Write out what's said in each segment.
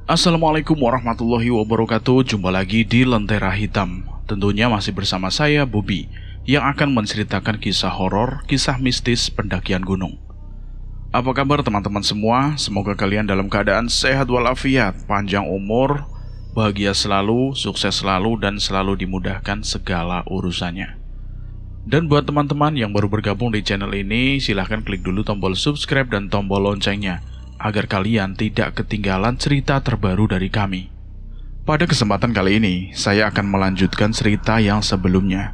Assalamualaikum warahmatullahi wabarakatuh. Jumpa lagi di Lentera Hitam. Tentunya masih bersama saya, Bobby, yang akan menceritakan kisah horor, kisah mistis pendakian gunung. Apa kabar teman-teman semua? Semoga kalian dalam keadaan sehat walafiat, panjang umur, bahagia selalu, sukses selalu, dan selalu dimudahkan segala urusannya. Dan buat teman-teman yang baru bergabung di channel ini, silahkan klik dulu tombol subscribe dan tombol loncengnya, agar kalian tidak ketinggalan cerita terbaru dari kami. Pada kesempatan kali ini, saya akan melanjutkan cerita yang sebelumnya.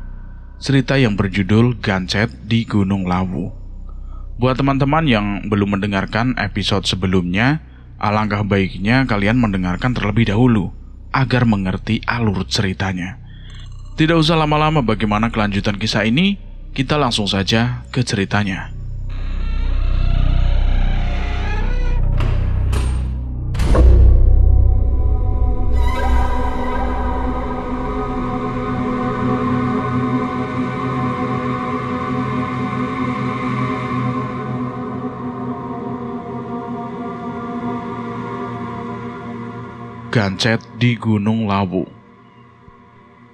Cerita yang berjudul Gancet di Gunung Lawu. Buat teman-teman yang belum mendengarkan episode sebelumnya, alangkah baiknya kalian mendengarkan terlebih dahulu, agar mengerti alur ceritanya. Tidak usah lama-lama bagaimana kelanjutan kisah ini, kita langsung saja ke ceritanya. Gancet di Gunung Lawu.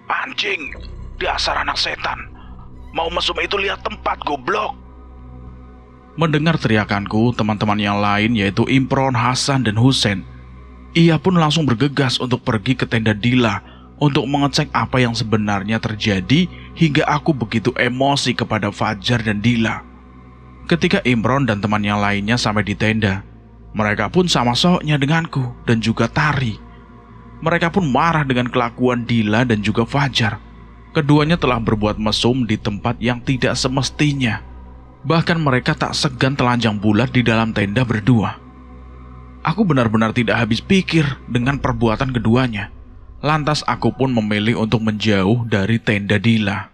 Anjing, dasar anak setan. Mau mesum itu lihat tempat, goblok. Mendengar teriakanku, teman-teman yang lain yaitu Imron, Hasan, dan Husein, ia pun langsung bergegas untuk pergi ke tenda Dila untuk mengecek apa yang sebenarnya terjadi hingga aku begitu emosi kepada Fajar dan Dila. Ketika Imron dan teman yang lainnya sampai di tenda, mereka pun sama soknya denganku dan juga Tari. Mereka pun marah dengan kelakuan Dila dan juga Fajar. Keduanya telah berbuat mesum di tempat yang tidak semestinya. Bahkan mereka tak segan telanjang bulat di dalam tenda berdua. Aku benar-benar tidak habis pikir dengan perbuatan keduanya. Lantas aku pun memilih untuk menjauh dari tenda Dila.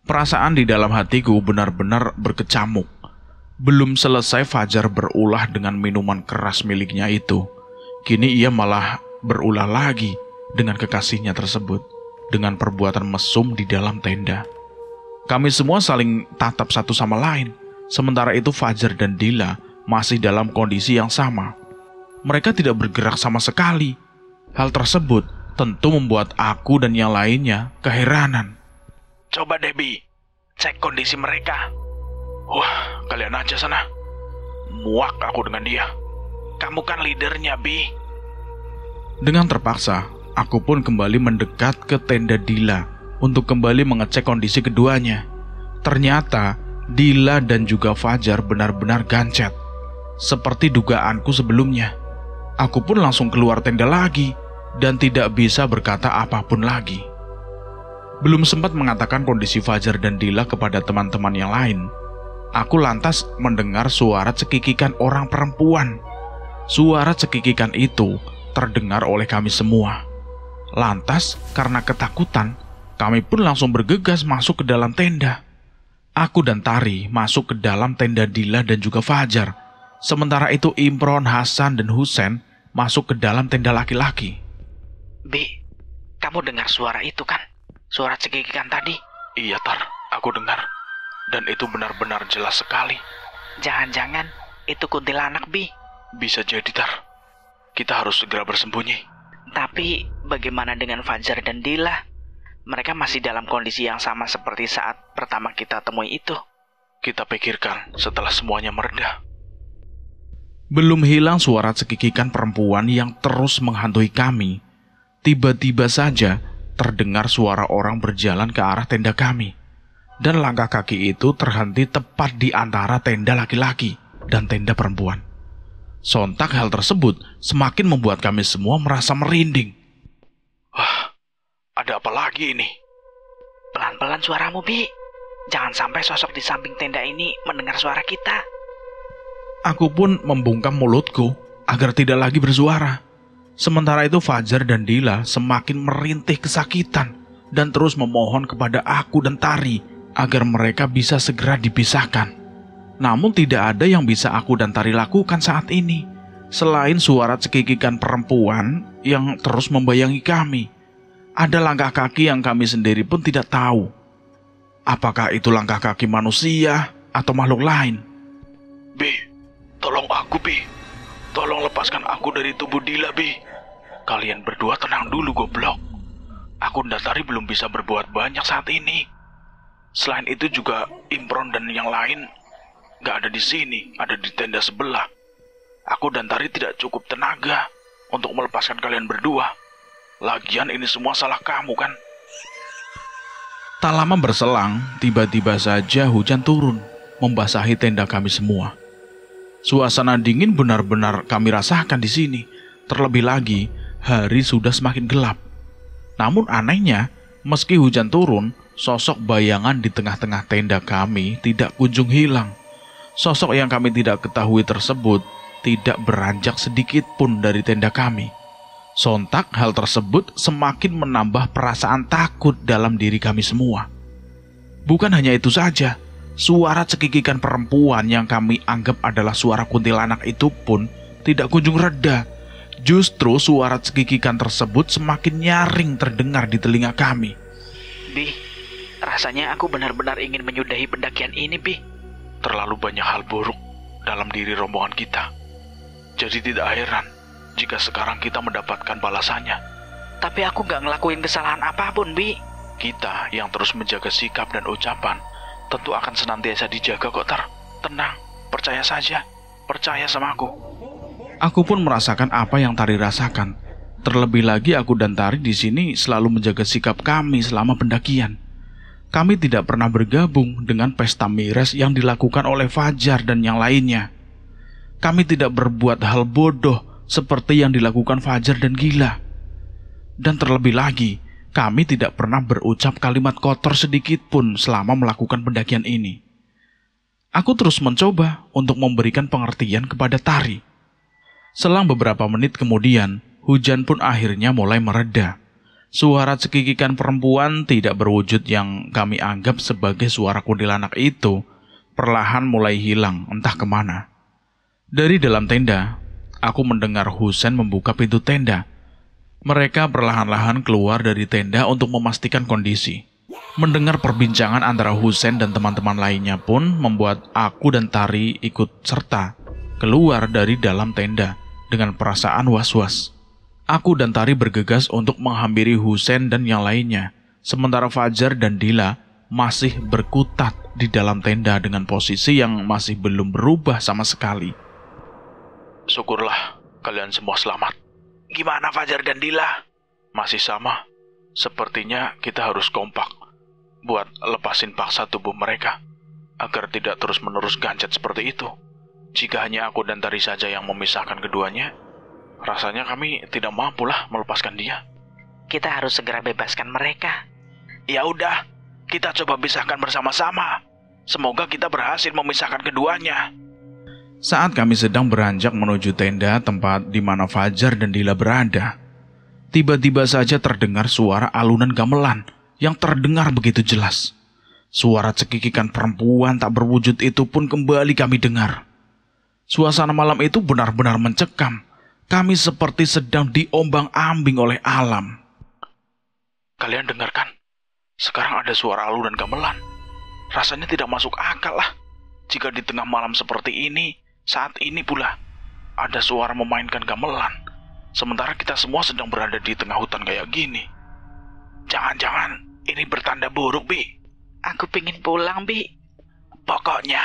Perasaan di dalam hatiku benar-benar berkecamuk. Belum selesai Fajar berulah dengan minuman keras miliknya itu, kini ia malah berulah lagi dengan kekasihnya tersebut, dengan perbuatan mesum di dalam tenda. Kami semua saling tatap satu sama lain. Sementara itu Fajar dan Dila masih dalam kondisi yang sama. Mereka tidak bergerak sama sekali. Hal tersebut tentu membuat aku dan yang lainnya keheranan. Coba deh, Bi, cek kondisi mereka. Wah, kalian aja sana. Muak aku dengan dia. Kamu kan leadernya, Bi. Dengan terpaksa, aku pun kembali mendekat ke tenda Dila untuk kembali mengecek kondisi keduanya. Ternyata Dila dan juga Fajar benar-benar gancet, seperti dugaanku sebelumnya. Aku pun langsung keluar tenda lagi dan tidak bisa berkata apapun lagi. Belum sempat mengatakan kondisi Fajar dan Dila kepada teman-teman yang lain, aku lantas mendengar suara cekikikan orang perempuan. Suara cekikikan itu terdengar oleh kami semua. Lantas, karena ketakutan, kami pun langsung bergegas masuk ke dalam tenda. Aku dan Tari masuk ke dalam tenda Dila dan juga Fajar. Sementara itu Imron, Hasan, dan Husein masuk ke dalam tenda laki-laki. Bi, kamu dengar suara itu kan? Suara cekikikan tadi? Iya, Tar, aku dengar. Dan itu benar-benar jelas sekali. Jangan-jangan itu kuntilanak, Bi. Bisa jadi, Tar. Kita harus segera bersembunyi. Tapi bagaimana dengan Fajar dan Dila? Mereka masih dalam kondisi yang sama seperti saat pertama kita temui itu. Kita pikirkan setelah semuanya mereda. Belum hilang suara cekikikan perempuan yang terus menghantui kami. Tiba-tiba saja terdengar suara orang berjalan ke arah tenda kami. Dan langkah kaki itu terhenti tepat di antara tenda laki-laki dan tenda perempuan. Sontak hal tersebut semakin membuat kami semua merasa merinding. Wah, ada apa lagi ini? Pelan-pelan suaramu, Bi. Jangan sampai sosok di samping tenda ini mendengar suara kita. Aku pun membungkam mulutku agar tidak lagi bersuara. Sementara itu Fajar dan Dila semakin merintih kesakitan dan terus memohon kepada aku dan Tari agar mereka bisa segera dipisahkan. Namun tidak ada yang bisa aku dan Tari lakukan saat ini, selain suara cekikikan perempuan yang terus membayangi kami. Ada langkah kaki yang kami sendiri pun tidak tahu. Apakah itu langkah kaki manusia atau makhluk lain? Bi, tolong aku, Bi. Tolong lepaskan aku dari tubuh Dila, Bi. Kalian berdua tenang dulu, goblok. Aku dan Tari belum bisa berbuat banyak saat ini. Selain itu juga Imron dan yang lain gak ada di sini, ada di tenda sebelah. Aku dan Tari tidak cukup tenaga untuk melepaskan kalian berdua. Lagian ini semua salah kamu kan? Tak lama berselang, tiba-tiba saja hujan turun, membasahi tenda kami semua. Suasana dingin benar-benar kami rasakan di sini. Terlebih lagi, hari sudah semakin gelap. Namun anehnya, meski hujan turun, sosok bayangan di tengah-tengah tenda kami tidak kunjung hilang. Sosok yang kami tidak ketahui tersebut tidak beranjak sedikit pun dari tenda kami. Sontak hal tersebut semakin menambah perasaan takut dalam diri kami semua. Bukan hanya itu saja, suara cekikikan perempuan yang kami anggap adalah suara kuntilanak itu pun tidak kunjung reda. Justru suara cekikikan tersebut semakin nyaring terdengar di telinga kami. Bi, rasanya aku benar-benar ingin menyudahi pendakian ini, Bi. Terlalu banyak hal buruk dalam diri rombongan kita. Jadi tidak heran jika sekarang kita mendapatkan balasannya. Tapi aku gak ngelakuin kesalahan apapun, Bi. Kita yang terus menjaga sikap dan ucapan tentu akan senantiasa dijaga kok, Tar. Tenang, percaya saja. Percaya sama aku. Aku pun merasakan apa yang Tari rasakan. Terlebih lagi aku dan Tari di sini selalu menjaga sikap kami selama pendakian. Kami tidak pernah bergabung dengan pesta miras yang dilakukan oleh Fajar dan yang lainnya. Kami tidak berbuat hal bodoh seperti yang dilakukan Fajar dan Gila. Dan terlebih lagi, kami tidak pernah berucap kalimat kotor sedikit pun selama melakukan pendakian ini. Aku terus mencoba untuk memberikan pengertian kepada Tari. Selang beberapa menit kemudian, hujan pun akhirnya mulai mereda. Suara cekikikan perempuan tidak berwujud yang kami anggap sebagai suara kuntilanak itu perlahan mulai hilang entah kemana. Dari dalam tenda, aku mendengar Husen membuka pintu tenda. Mereka perlahan-lahan keluar dari tenda untuk memastikan kondisi. Mendengar perbincangan antara Husen dan teman-teman lainnya pun membuat aku dan Tari ikut serta keluar dari dalam tenda dengan perasaan was-was. Aku dan Tari bergegas untuk menghampiri Husen dan yang lainnya, sementara Fajar dan Dila masih berkutat di dalam tenda dengan posisi yang masih belum berubah sama sekali. Syukurlah kalian semua selamat. Gimana Fajar dan Dila? Masih sama. Sepertinya kita harus kompak buat lepasin paksa tubuh mereka agar tidak terus-menerus gancet seperti itu. Jika hanya aku dan Tari saja yang memisahkan keduanya, rasanya kami tidak mampulah melepaskan dia. Kita harus segera bebaskan mereka. Ya udah, kita coba pisahkan bersama-sama. Semoga kita berhasil memisahkan keduanya. Saat kami sedang beranjak menuju tenda tempat di mana Fajar dan Dila berada, tiba-tiba saja terdengar suara alunan gamelan yang terdengar begitu jelas. Suara cekikikan perempuan tak berwujud itu pun kembali kami dengar. Suasana malam itu benar-benar mencekam. Kami seperti sedang diombang-ambing oleh alam. Kalian dengarkan? Sekarang ada suara alunan gamelan. Rasanya tidak masuk akal lah. Jika di tengah malam seperti ini, saat ini pula, ada suara memainkan gamelan. Sementara kita semua sedang berada di tengah hutan kayak gini. Jangan-jangan ini bertanda buruk, Bi. Aku pingin pulang, Bi. Pokoknya,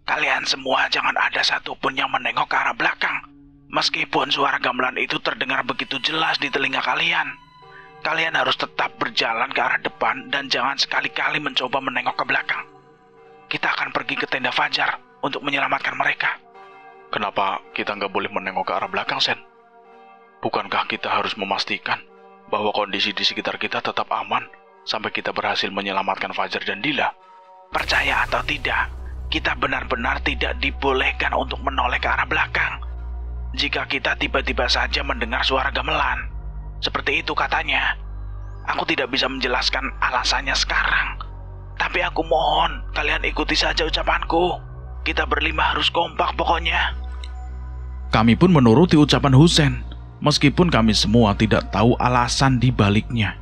kalian semua jangan ada satupun yang menengok ke arah belakang. Meskipun suara gamelan itu terdengar begitu jelas di telinga kalian, kalian harus tetap berjalan ke arah depan dan jangan sekali-kali mencoba menengok ke belakang. Kita akan pergi ke tenda Fajar untuk menyelamatkan mereka. Kenapa kita nggak boleh menengok ke arah belakang, Sen? Bukankah kita harus memastikan bahwa kondisi di sekitar kita tetap aman sampai kita berhasil menyelamatkan Fajar dan Dila? Percaya atau tidak, kita benar-benar tidak dibolehkan untuk menoleh ke arah belakang. Jika kita tiba-tiba saja mendengar suara gamelan, seperti itu katanya. Aku tidak bisa menjelaskan alasannya sekarang, tapi aku mohon kalian ikuti saja ucapanku. Kita berlima harus kompak pokoknya. Kami pun menuruti ucapan Husen, meskipun kami semua tidak tahu alasan di baliknya.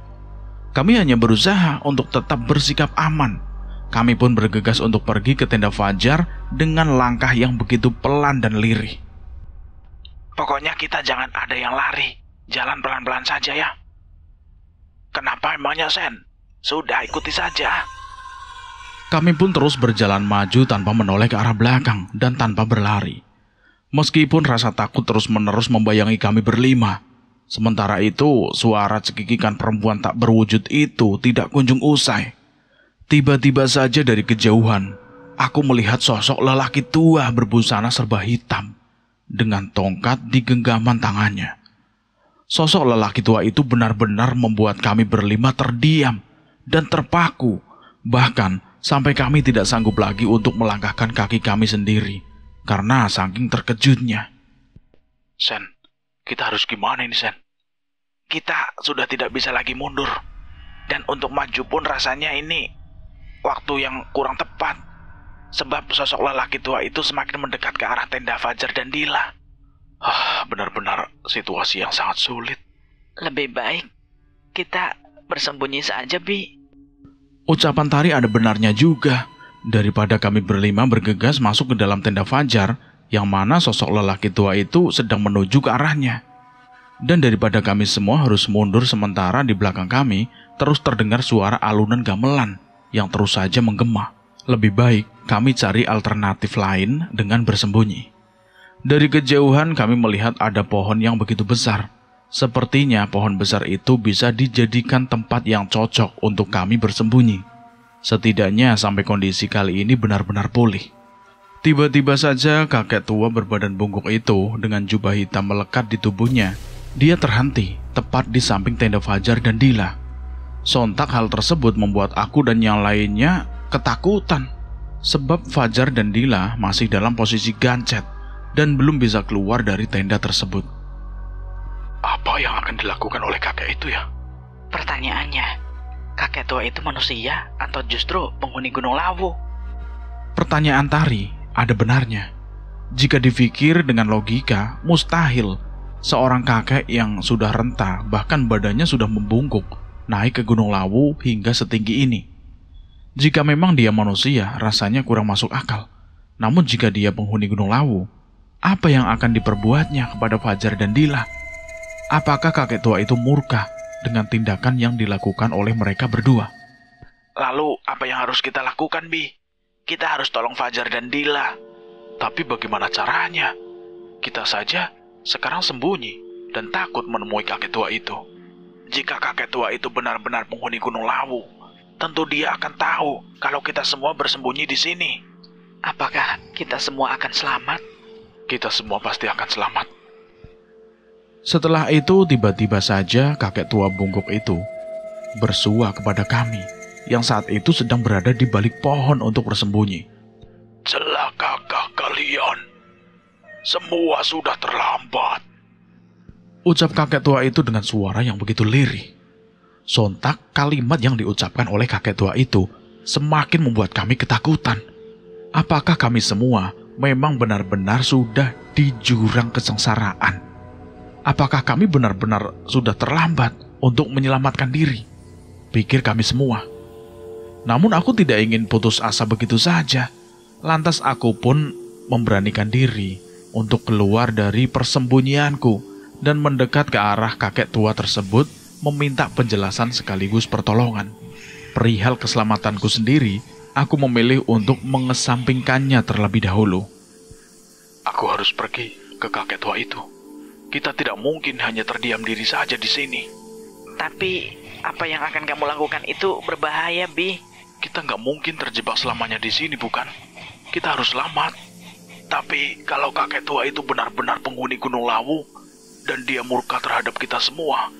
Kami hanya berusaha untuk tetap bersikap aman. Kami pun bergegas untuk pergi ke tenda Fajar dengan langkah yang begitu pelan dan lirih. Pokoknya kita jangan ada yang lari. Jalan pelan-pelan saja ya. Kenapa emangnya, Sen? Sudah, ikuti saja. Kami pun terus berjalan maju tanpa menoleh ke arah belakang dan tanpa berlari. Meskipun rasa takut terus-menerus membayangi kami berlima. Sementara itu, suara cekikikan perempuan tak berwujud itu tidak kunjung usai. Tiba-tiba saja dari kejauhan, aku melihat sosok lelaki tua berbusana serba hitam dengan tongkat di genggaman tangannya. Sosok lelaki tua itu benar-benar membuat kami berlima terdiam dan terpaku. Bahkan sampai kami tidak sanggup lagi untuk melangkahkan kaki kami sendiri karena saking terkejutnya. Sen, kita harus gimana ini, Sen? Kita sudah tidak bisa lagi mundur. Dan untuk maju pun rasanya ini waktu yang kurang tepat. Sebab sosok lelaki tua itu semakin mendekat ke arah tenda Fajar dan Dila. Benar-benar situasi yang sangat sulit. Lebih baik kita bersembunyi saja, Bi. Ucapan Tari ada benarnya juga. Daripada kami berlima bergegas masuk ke dalam tenda Fajar, yang mana sosok lelaki tua itu sedang menuju ke arahnya. Dan daripada kami semua harus mundur sementara di belakang kami terus terdengar suara alunan gamelan yang terus saja menggema. Lebih baik kami cari alternatif lain dengan bersembunyi. Dari kejauhan kami melihat ada pohon yang begitu besar. Sepertinya pohon besar itu bisa dijadikan tempat yang cocok untuk kami bersembunyi. Setidaknya sampai kondisi kali ini benar-benar pulih. Tiba-tiba saja kakek tua berbadan bungkuk itu dengan jubah hitam melekat di tubuhnya. Dia terhenti tepat di samping tenda Fajar dan Dila. Sontak hal tersebut membuat aku dan yang lainnya ketakutan. Sebab Fajar dan Dila masih dalam posisi gancet dan belum bisa keluar dari tenda tersebut. Apa yang akan dilakukan oleh kakek itu ya? Pertanyaannya, kakek tua itu manusia atau justru penghuni Gunung Lawu? Pertanyaan Tari ada benarnya. Jika dipikir dengan logika, mustahil seorang kakek yang sudah renta, bahkan badannya sudah membungkuk, naik ke Gunung Lawu hingga setinggi ini. Jika memang dia manusia, rasanya kurang masuk akal. Namun jika dia penghuni Gunung Lawu, apa yang akan diperbuatnya kepada Fajar dan Dila? Apakah kakek tua itu murka dengan tindakan yang dilakukan oleh mereka berdua? Lalu apa yang harus kita lakukan, Bi? Kita harus tolong Fajar dan Dila. Tapi bagaimana caranya? Kita saja sekarang sembunyi dan takut menemui kakek tua itu. Jika kakek tua itu benar-benar penghuni Gunung Lawu, tentu dia akan tahu kalau kita semua bersembunyi di sini. Apakah kita semua akan selamat? Kita semua pasti akan selamat. Setelah itu tiba-tiba saja kakek tua bungkuk itu bersua kepada kami yang saat itu sedang berada di balik pohon untuk bersembunyi. Celakakah kalian? Semua sudah terlambat. Ucap kakek tua itu dengan suara yang begitu lirih. Sontak kalimat yang diucapkan oleh kakek tua itu semakin membuat kami ketakutan. Apakah kami semua memang benar-benar sudah di jurang kesengsaraan? Apakah kami benar-benar sudah terlambat untuk menyelamatkan diri? Pikir kami semua. Namun aku tidak ingin putus asa begitu saja. Lantas aku pun memberanikan diri untuk keluar dari persembunyianku dan mendekat ke arah kakek tua tersebut meminta penjelasan sekaligus pertolongan. Perihal keselamatanku sendiri, aku memilih untuk mengesampingkannya terlebih dahulu. Aku harus pergi ke kakek tua itu. Kita tidak mungkin hanya terdiam diri saja di sini. Tapi apa yang akan kamu lakukan itu berbahaya, Bi. Kita nggak mungkin terjebak selamanya di sini, bukan? Kita harus selamat. Tapi kalau kakek tua itu benar-benar penghuni Gunung Lawu dan dia murka terhadap kita semua,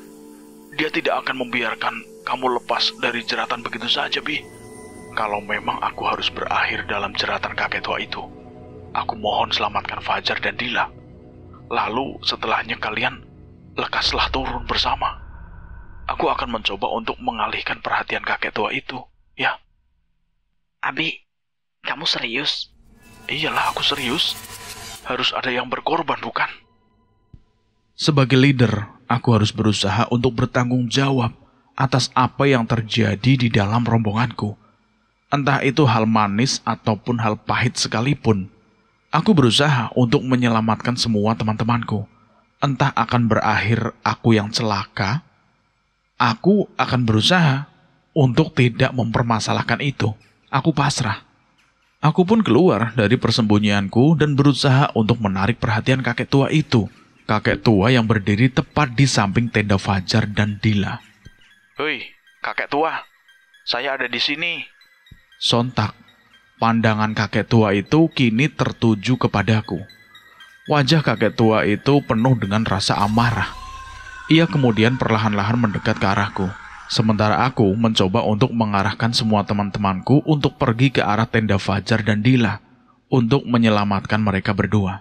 dia tidak akan membiarkan kamu lepas dari jeratan begitu saja, Bi. Kalau memang aku harus berakhir dalam jeratan kakek tua itu, aku mohon selamatkan Fajar dan Dila. Lalu setelahnya kalian lekaslah turun bersama. Aku akan mencoba untuk mengalihkan perhatian kakek tua itu, ya. Abi, kamu serius? Iyalah, aku serius. Harus ada yang berkorban, bukan? Sebagai leader, aku harus berusaha untuk bertanggung jawab atas apa yang terjadi di dalam rombonganku. Entah itu hal manis ataupun hal pahit sekalipun. Aku berusaha untuk menyelamatkan semua teman-temanku. Entah akan berakhir aku yang celaka, aku akan berusaha untuk tidak mempermasalahkan itu. Aku pasrah. Aku pun keluar dari persembunyianku dan berusaha untuk menarik perhatian kakek tua itu. Kakek tua yang berdiri tepat di samping tenda Fajar dan Dila. Hei, kakek tua, saya ada di sini. Sontak, pandangan kakek tua itu kini tertuju kepadaku. Wajah kakek tua itu penuh dengan rasa amarah. Ia kemudian perlahan-lahan mendekat ke arahku. Sementara aku mencoba untuk mengarahkan semua teman-temanku untuk pergi ke arah tenda Fajar dan Dila untuk menyelamatkan mereka berdua.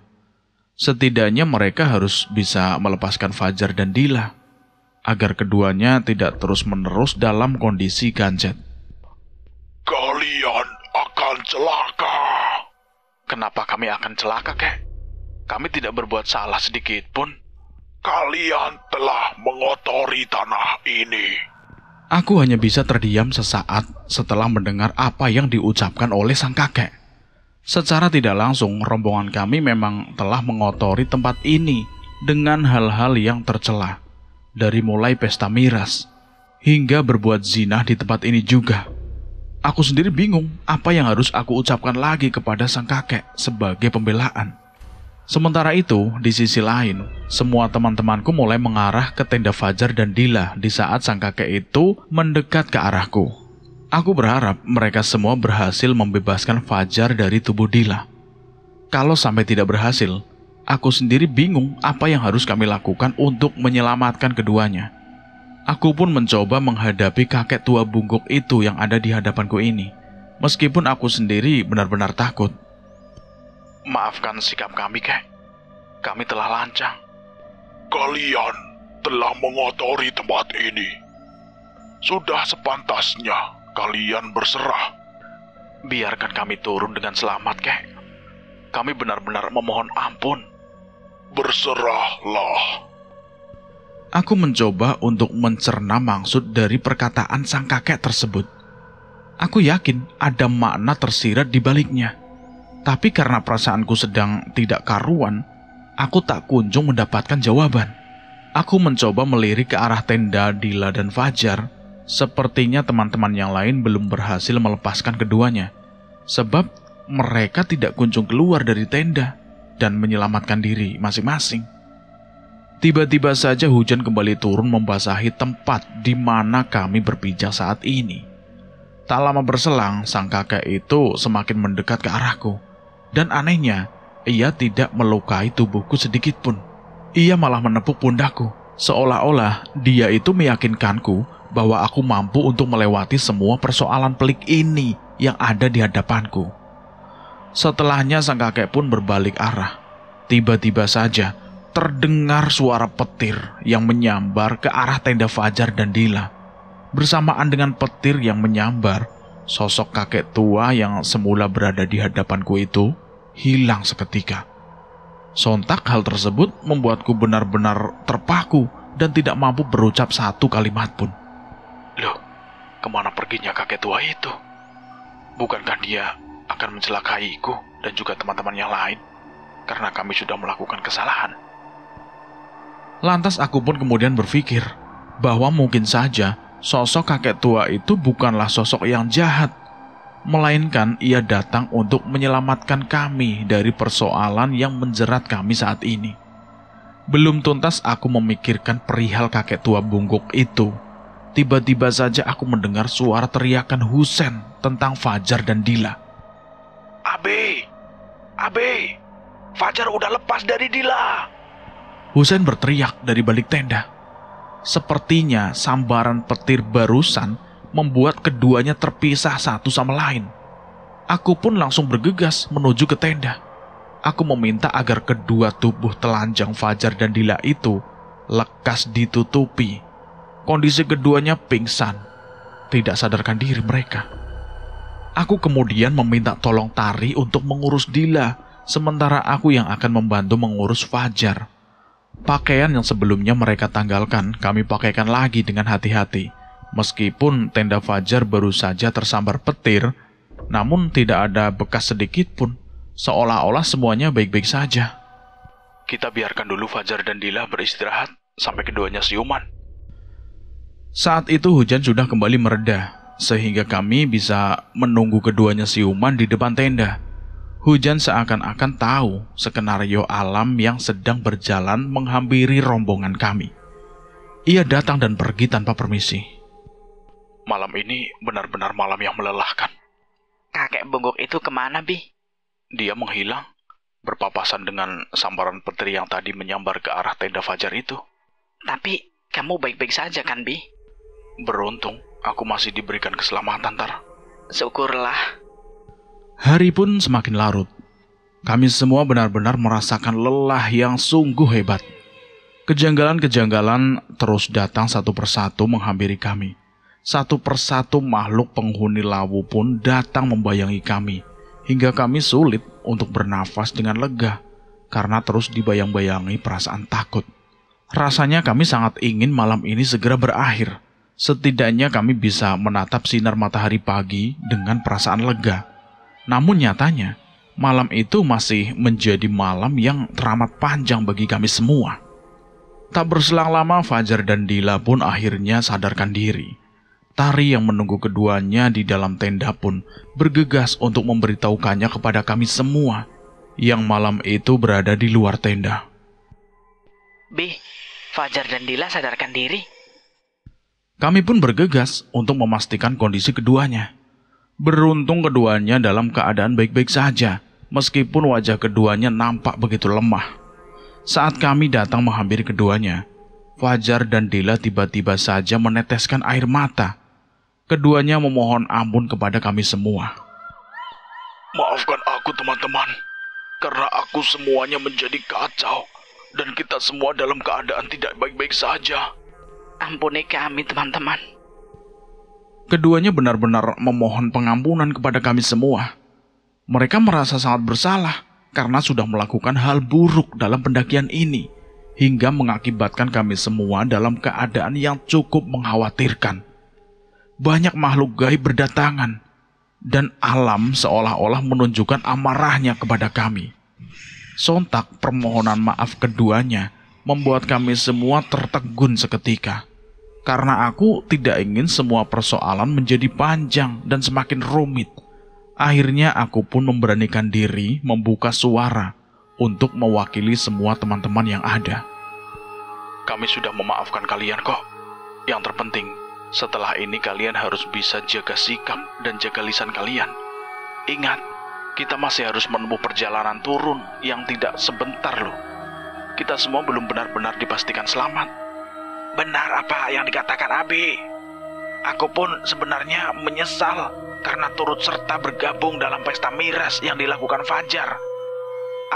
Setidaknya mereka harus bisa melepaskan Fajar dan Dila agar keduanya tidak terus-menerus dalam kondisi ganjet. Kalian akan celaka. Kenapa kami akan celaka, kek? Kami tidak berbuat salah sedikit pun. Kalian telah mengotori tanah ini. Aku hanya bisa terdiam sesaat setelah mendengar apa yang diucapkan oleh sang kakek. Secara tidak langsung, rombongan kami memang telah mengotori tempat ini dengan hal-hal yang tercela. Dari mulai pesta miras, hingga berbuat zina di tempat ini juga. Aku sendiri bingung apa yang harus aku ucapkan lagi kepada sang kakek sebagai pembelaan. Sementara itu, di sisi lain, semua teman-temanku mulai mengarah ke tenda Fajar dan Dila di saat sang kakek itu mendekat ke arahku. Aku berharap mereka semua berhasil membebaskan Fajar dari tubuh Dila. Kalau sampai tidak berhasil, aku sendiri bingung apa yang harus kami lakukan untuk menyelamatkan keduanya. Aku pun mencoba menghadapi kakek tua bungkuk itu yang ada di hadapanku ini, meskipun aku sendiri benar-benar takut. Maafkan sikap kami, kek. Kami telah lancang. Kalian telah mengotori tempat ini. Sudah sepantasnya kalian berserah. Biarkan kami turun dengan selamat, kek. Kami benar-benar memohon ampun. Berserahlah. Aku mencoba untuk mencerna maksud dari perkataan sang kakek tersebut. Aku yakin ada makna tersirat di baliknya. Tapi karena perasaanku sedang tidak karuan, aku tak kunjung mendapatkan jawaban. Aku mencoba melirik ke arah tenda Dila dan Fajar. Sepertinya teman-teman yang lain belum berhasil melepaskan keduanya, sebab mereka tidak kunjung keluar dari tenda dan menyelamatkan diri masing-masing. Tiba-tiba saja hujan kembali turun membasahi tempat di mana kami berpijak saat ini. Tak lama berselang, sang kakek itu semakin mendekat ke arahku. Dan anehnya, ia tidak melukai tubuhku sedikit pun. Ia malah menepuk pundakku, seolah-olah dia itu meyakinkanku bahwa aku mampu untuk melewati semua persoalan pelik ini yang ada di hadapanku. Setelahnya sang kakek pun berbalik arah. Tiba-tiba saja terdengar suara petir yang menyambar ke arah tenda Fajar dan Dila. Bersamaan dengan petir yang menyambar, sosok kakek tua yang semula berada di hadapanku itu hilang seketika. Sontak hal tersebut membuatku benar-benar terpaku dan tidak mampu berucap satu kalimat pun. Loh, kemana perginya kakek tua itu? Bukankah dia akan mencelakaiku dan juga teman-teman yang lain karena kami sudah melakukan kesalahan? Lantas aku pun kemudian berpikir bahwa mungkin saja sosok kakek tua itu bukanlah sosok yang jahat, melainkan ia datang untuk menyelamatkan kami dari persoalan yang menjerat kami saat ini. Belum tuntas aku memikirkan perihal kakek tua bungkuk itu, tiba-tiba saja aku mendengar suara teriakan Husen tentang Fajar dan Dila. Abe, Fajar udah lepas dari Dila. Husen berteriak dari balik tenda. Sepertinya sambaran petir barusan membuat keduanya terpisah satu sama lain. Aku pun langsung bergegas menuju ke tenda. Aku meminta agar kedua tubuh telanjang Fajar dan Dila itu lekas ditutupi. Kondisi keduanya pingsan, tidak sadarkan diri mereka. Aku kemudian meminta tolong Tari untuk mengurus Dila, sementara aku yang akan membantu mengurus Fajar. Pakaian yang sebelumnya mereka tanggalkan, kami pakaikan lagi dengan hati-hati. Meskipun tenda Fajar baru saja tersambar petir, namun tidak ada bekas sedikit pun, seolah-olah semuanya baik-baik saja. Kita biarkan dulu Fajar dan Dila beristirahat sampai keduanya siuman. Saat itu hujan sudah kembali mereda, sehingga kami bisa menunggu keduanya siuman di depan tenda. Hujan seakan-akan tahu skenario alam yang sedang berjalan menghampiri rombongan kami. Ia datang dan pergi tanpa permisi. Malam ini benar-benar malam yang melelahkan. Kakek bungkuk itu kemana, Bi? Dia menghilang, berpapasan dengan sambaran petir yang tadi menyambar ke arah tenda Fajar itu. Tapi kamu baik-baik saja kan, Bi? Beruntung, aku masih diberikan keselamatan, Tar. Syukurlah. Hari pun semakin larut. Kami semua benar-benar merasakan lelah yang sungguh hebat. Kejanggalan-kejanggalan terus datang satu persatu menghampiri kami. Satu persatu makhluk penghuni lawu pun datang membayangi kami, hingga kami sulit untuk bernafas dengan lega, karena terus dibayang-bayangi perasaan takut. Rasanya kami sangat ingin malam ini segera berakhir. Setidaknya kami bisa menatap sinar matahari pagi dengan perasaan lega. Namun nyatanya, malam itu masih menjadi malam yang teramat panjang bagi kami semua. Tak berselang lama, Fajar dan Dila pun akhirnya sadarkan diri. Tari yang menunggu keduanya di dalam tenda pun bergegas untuk memberitahukannya kepada kami semua yang malam itu berada di luar tenda. Bi, Fajar dan Dila sadarkan diri. Kami pun bergegas untuk memastikan kondisi keduanya. Beruntung keduanya dalam keadaan baik-baik saja, meskipun wajah keduanya nampak begitu lemah. Saat kami datang menghampiri keduanya, Fajar dan Dila tiba-tiba saja meneteskan air mata. Keduanya memohon ampun kepada kami semua. Maafkan aku teman-teman, karena aku semuanya menjadi kacau, dan kita semua dalam keadaan tidak baik-baik saja. Ampuni kami, teman-teman. Keduanya benar-benar memohon pengampunan kepada kami semua. Mereka merasa sangat bersalah karena sudah melakukan hal buruk dalam pendakian ini, hingga mengakibatkan kami semua dalam keadaan yang cukup mengkhawatirkan. Banyak makhluk gaib berdatangan, dan alam seolah-olah menunjukkan amarahnya kepada kami. Sontak permohonan maaf keduanya membuat kami semua tertegun seketika. Karena aku tidak ingin semua persoalan menjadi panjang dan semakin rumit. Akhirnya aku pun memberanikan diri membuka suara untuk mewakili semua teman-teman yang ada. Kami sudah memaafkan kalian kok. Yang terpenting, setelah ini kalian harus bisa jaga sikap dan jaga lisan kalian. Ingat, kita masih harus menempuh perjalanan turun yang tidak sebentar loh. Kita semua belum benar-benar dipastikan selamat. Benar apa yang dikatakan Abi. Aku pun sebenarnya menyesal karena turut serta bergabung dalam pesta miras yang dilakukan Fajar.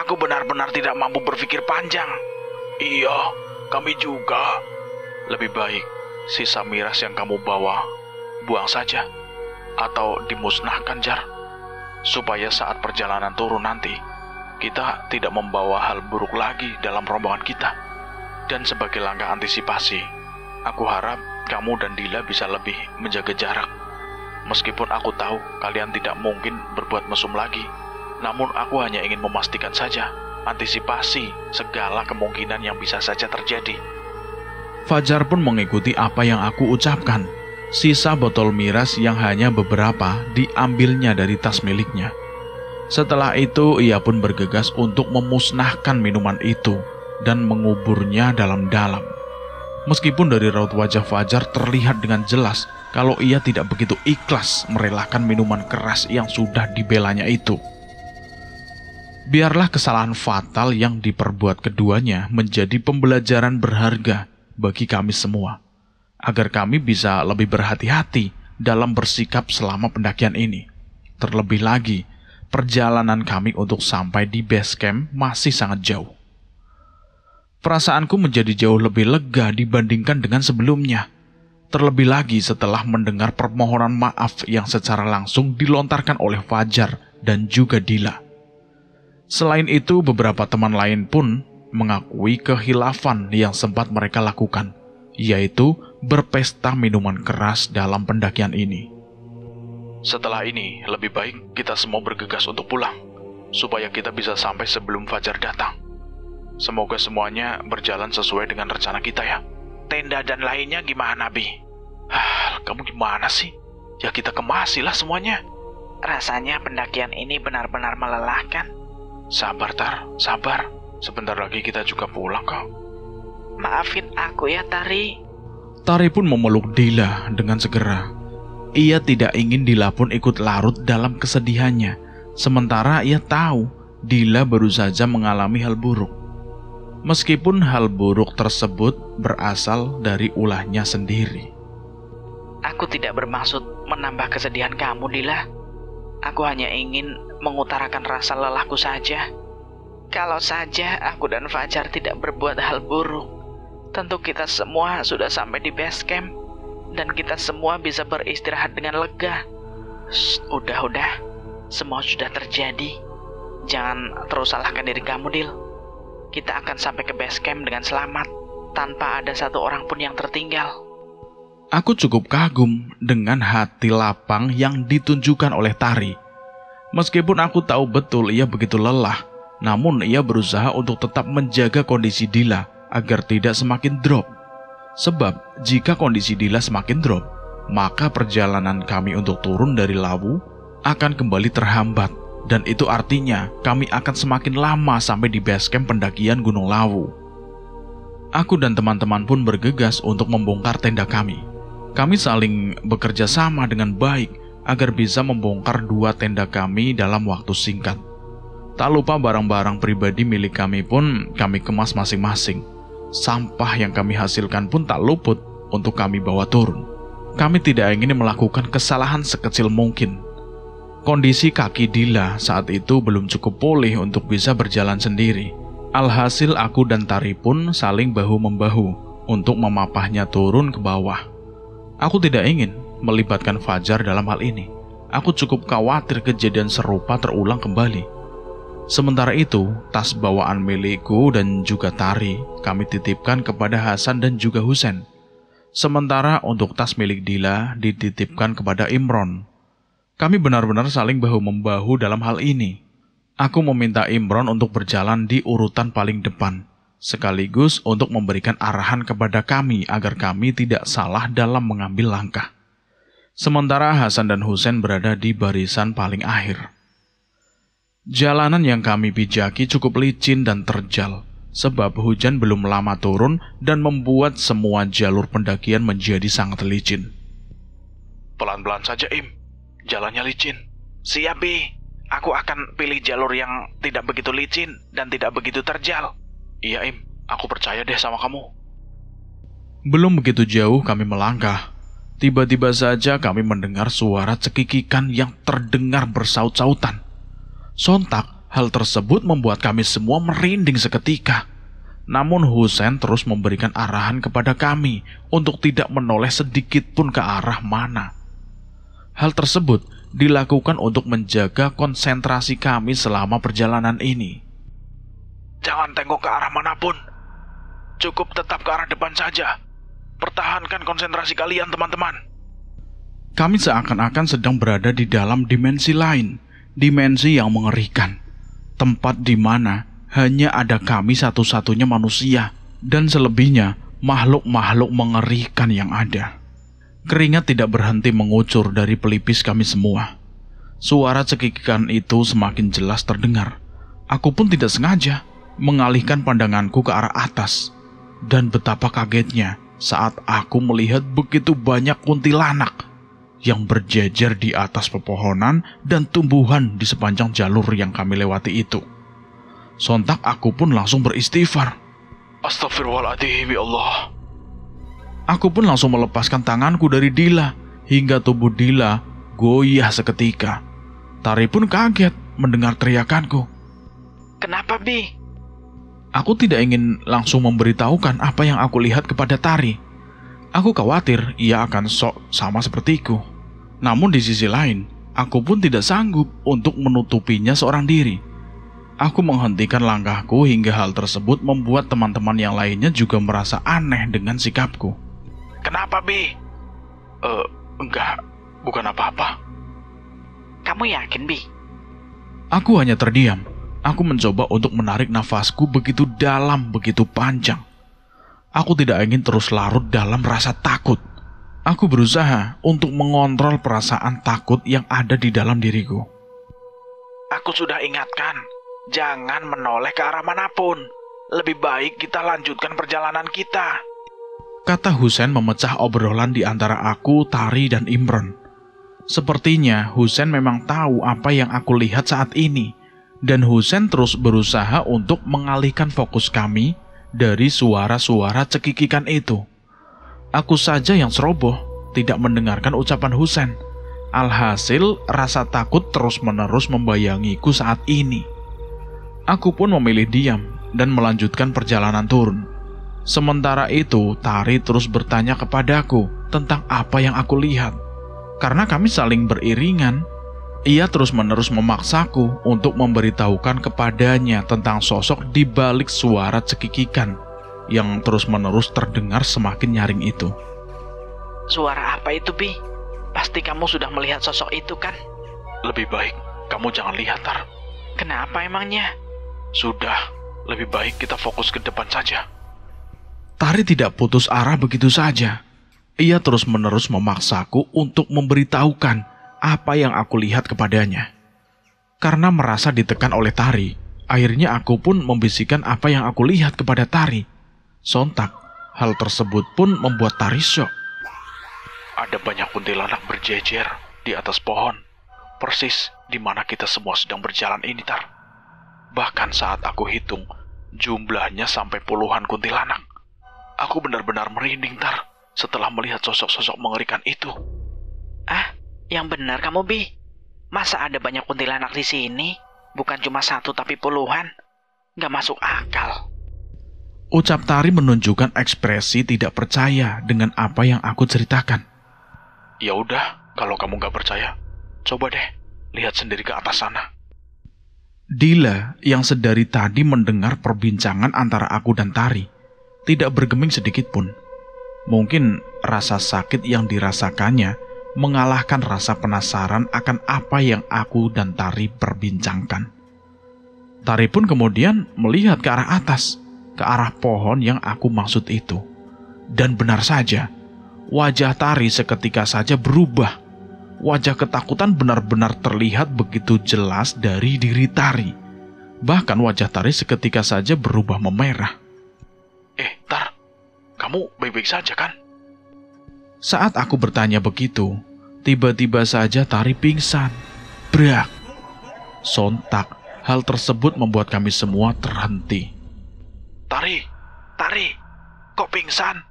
Aku benar-benar tidak mampu berpikir panjang. Iya, kami juga. Lebih baik sisa miras yang kamu bawa buang saja atau dimusnahkan, Jar, supaya saat perjalanan turun nanti kita tidak membawa hal buruk lagi dalam rombongan kita. Dan sebagai langkah antisipasi, aku harap kamu dan Dila bisa lebih menjaga jarak. Meskipun aku tahu kalian tidak mungkin berbuat mesum lagi, namun aku hanya ingin memastikan saja, antisipasi segala kemungkinan yang bisa saja terjadi. Fajar pun mengikuti apa yang aku ucapkan. Sisa botol miras yang hanya beberapa diambilnya dari tas miliknya. Setelah itu ia pun bergegas untuk memusnahkan minuman itu dan menguburnya dalam-dalam. Meskipun dari raut wajah Fajar terlihat dengan jelas kalau ia tidak begitu ikhlas merelakan minuman keras yang sudah dibelanya itu. Biarlah kesalahan fatal yang diperbuat keduanya menjadi pembelajaran berharga bagi kami semua, agar kami bisa lebih berhati-hati dalam bersikap selama pendakian ini. Terlebih lagi, perjalanan kami untuk sampai di base camp masih sangat jauh. Perasaanku menjadi jauh lebih lega dibandingkan dengan sebelumnya. Terlebih lagi setelah mendengar permohonan maaf yang secara langsung dilontarkan oleh Fajar dan juga Dila. Selain itu, beberapa teman lain pun mengakui kehilafan yang sempat mereka lakukan, yaitu berpesta minuman keras dalam pendakian ini. Setelah ini, lebih baik kita semua bergegas untuk pulang, supaya kita bisa sampai sebelum Fajar datang. Semoga semuanya berjalan sesuai dengan rencana kita ya. Tenda dan lainnya gimana, Bi? Kamu gimana sih? Ya kita kemasilah semuanya. Rasanya pendakian ini benar-benar melelahkan. Sabar, Tar, sabar. Sebentar lagi kita juga pulang kok. Maafin aku ya, Tari. Tari pun memeluk Dila dengan segera. Ia tidak ingin Dila pun ikut larut dalam kesedihannya. Sementara ia tahu Dila baru saja mengalami hal buruk. Meskipun hal buruk tersebut berasal dari ulahnya sendiri. Aku tidak bermaksud menambah kesedihan kamu, Dila. Aku hanya ingin mengutarakan rasa lelahku saja. Kalau saja aku dan Fajar tidak berbuat hal buruk, tentu kita semua sudah sampai di base camp dan kita semua bisa beristirahat dengan lega. Udah. Semua sudah terjadi. Jangan terus salahkan diri kamu, Dil. Kita akan sampai ke base camp dengan selamat, tanpa ada satu orang pun yang tertinggal. Aku cukup kagum dengan hati lapang yang ditunjukkan oleh Tari. Meskipun aku tahu betul ia begitu lelah, namun ia berusaha untuk tetap menjaga kondisi Dila agar tidak semakin drop. Sebab jika kondisi Dila semakin drop, maka perjalanan kami untuk turun dari Lawu akan kembali terhambat. Dan itu artinya kami akan semakin lama sampai di base camp pendakian Gunung Lawu. Aku dan teman-teman pun bergegas untuk membongkar tenda kami. Kami saling bekerja sama dengan baik agar bisa membongkar 2 tenda kami dalam waktu singkat. Tak lupa barang-barang pribadi milik kami pun kami kemas masing-masing. Sampah yang kami hasilkan pun tak luput untuk kami bawa turun. Kami tidak ingin melakukan kesalahan sekecil mungkin. Kondisi kaki Dila saat itu belum cukup pulih untuk bisa berjalan sendiri. Alhasil aku dan Tari pun saling bahu-membahu untuk memapahnya turun ke bawah. Aku tidak ingin melibatkan Fajar dalam hal ini. Aku cukup khawatir kejadian serupa terulang kembali. Sementara itu, tas bawaan milikku dan juga Tari kami titipkan kepada Hasan dan juga Husen. Sementara untuk tas milik Dila dititipkan kepada Imron. Kami benar-benar saling bahu-membahu dalam hal ini. Aku meminta Imron untuk berjalan di urutan paling depan, sekaligus untuk memberikan arahan kepada kami agar kami tidak salah dalam mengambil langkah. Sementara Hasan dan Husen berada di barisan paling akhir. Jalanan yang kami pijaki cukup licin dan terjal, sebab hujan belum lama turun dan membuat semua jalur pendakian menjadi sangat licin. Pelan-pelan saja, Im. Jalannya licin. Siap, Bi. Aku akan pilih jalur yang tidak begitu licin dan tidak begitu terjal. Iya, Im. Aku percaya deh sama kamu. Belum begitu jauh kami melangkah. Tiba-tiba saja kami mendengar suara cekikikan yang terdengar bersaut-sautan. Sontak, hal tersebut membuat kami semua merinding seketika. Namun Husen terus memberikan arahan kepada kami untuk tidak menoleh sedikit pun ke arah mana. Hal tersebut dilakukan untuk menjaga konsentrasi kami selama perjalanan ini. Jangan tengok ke arah manapun. Cukup tetap ke arah depan saja. Pertahankan konsentrasi kalian, teman-teman. Kami seakan-akan sedang berada di dalam dimensi lain, dimensi yang mengerikan. Tempat di mana hanya ada kami satu-satunya manusia, dan selebihnya makhluk-makhluk mengerikan yang ada. Keringat tidak berhenti mengucur dari pelipis kami semua. Suara cekikikan itu semakin jelas terdengar. Aku pun tidak sengaja mengalihkan pandanganku ke arah atas. Dan betapa kagetnya saat aku melihat begitu banyak kuntilanak yang berjejer di atas pepohonan dan tumbuhan di sepanjang jalur yang kami lewati itu. Sontak aku pun langsung beristighfar. Astagfirullahaladzim, ya Allah. Aku pun langsung melepaskan tanganku dari Dila, hingga tubuh Dila goyah seketika. Tari pun kaget mendengar teriakanku. Kenapa, Bi? Aku tidak ingin langsung memberitahukan apa yang aku lihat kepada Tari. Aku khawatir ia akan sok sama sepertiku. Namun di sisi lain, aku pun tidak sanggup untuk menutupinya seorang diri. Aku menghentikan langkahku hingga hal tersebut membuat teman-teman yang lainnya juga merasa aneh dengan sikapku. Kenapa, Bi? Enggak, bukan apa-apa. Kamu yakin, Bi? Aku hanya terdiam. Aku mencoba untuk menarik nafasku begitu dalam, begitu panjang. Aku tidak ingin terus larut dalam rasa takut. Aku berusaha untuk mengontrol perasaan takut yang ada di dalam diriku. Aku sudah ingatkan, jangan menoleh ke arah manapun. Lebih baik kita lanjutkan perjalanan kita. Kata Husen memecah obrolan di antara aku, Tari, dan Imron. Sepertinya Husen memang tahu apa yang aku lihat saat ini, dan Husen terus berusaha untuk mengalihkan fokus kami dari suara-suara cekikikan itu. Aku saja yang ceroboh, tidak mendengarkan ucapan Husen. Alhasil, rasa takut terus-menerus membayangiku saat ini. Aku pun memilih diam dan melanjutkan perjalanan turun. Sementara itu, Tari terus bertanya kepadaku tentang apa yang aku lihat. Karena kami saling beriringan, ia terus-menerus memaksaku untuk memberitahukan kepadanya tentang sosok di balik suara cekikikan yang terus-menerus terdengar semakin nyaring itu. Suara apa itu, Bi? Pasti kamu sudah melihat sosok itu, kan? Lebih baik kamu jangan lihat, Tar. Kenapa emangnya? Sudah, lebih baik kita fokus ke depan saja. Tari tidak putus arah begitu saja. Ia terus-menerus memaksaku untuk memberitahukan apa yang aku lihat kepadanya. Karena merasa ditekan oleh Tari, akhirnya aku pun membisikkan apa yang aku lihat kepada Tari. Sontak, hal tersebut pun membuat Tari syok. Ada banyak kuntilanak berjejer di atas pohon, persis di mana kita semua sedang berjalan ini, Tar. Bahkan saat aku hitung, jumlahnya sampai puluhan kuntilanak. Aku benar-benar merinding, Tar, setelah melihat sosok-sosok mengerikan itu. Ah, yang benar kamu, Bi. Masa ada banyak kuntilanak di sini? Bukan cuma satu tapi puluhan. Gak masuk akal. Ucap Tari menunjukkan ekspresi tidak percaya dengan apa yang aku ceritakan. Ya udah, kalau kamu gak percaya, coba deh lihat sendiri ke atas sana. Dila yang sedari tadi mendengar perbincangan antara aku dan Tari tidak bergeming sedikit pun. Mungkin rasa sakit yang dirasakannya mengalahkan rasa penasaran akan apa yang aku dan Tari perbincangkan. Tari pun kemudian melihat ke arah atas, ke arah pohon yang aku maksud itu. Dan benar saja, wajah Tari seketika saja berubah. Wajah ketakutan benar-benar terlihat begitu jelas dari diri Tari. Bahkan wajah Tari seketika saja berubah memerah. Tar, kamu baik-baik saja kan? Saat aku bertanya begitu, tiba-tiba saja Tari pingsan. Brak! Sontak, hal tersebut membuat kami semua terhenti. Tari, kok pingsan?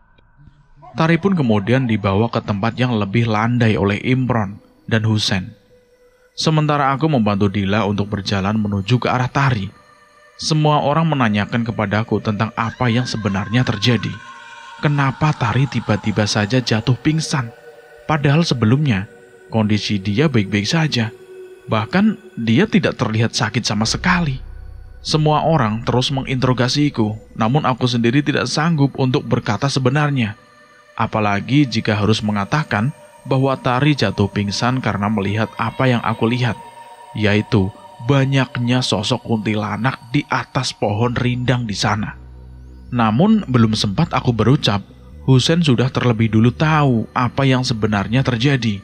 Tari pun kemudian dibawa ke tempat yang lebih landai oleh Imron dan Husen. Sementara aku membantu Dila untuk berjalan menuju ke arah Tari. Semua orang menanyakan kepadaku tentang apa yang sebenarnya terjadi. Kenapa Tari tiba-tiba saja jatuh pingsan? Padahal sebelumnya, kondisi dia baik-baik saja. Bahkan, dia tidak terlihat sakit sama sekali. Semua orang terus menginterogasiku, namun aku sendiri tidak sanggup untuk berkata sebenarnya. Apalagi jika harus mengatakan bahwa Tari jatuh pingsan karena melihat apa yang aku lihat, yaitu banyaknya sosok kuntilanak di atas pohon rindang di sana. Namun belum sempat aku berucap, Husen sudah terlebih dulu tahu apa yang sebenarnya terjadi.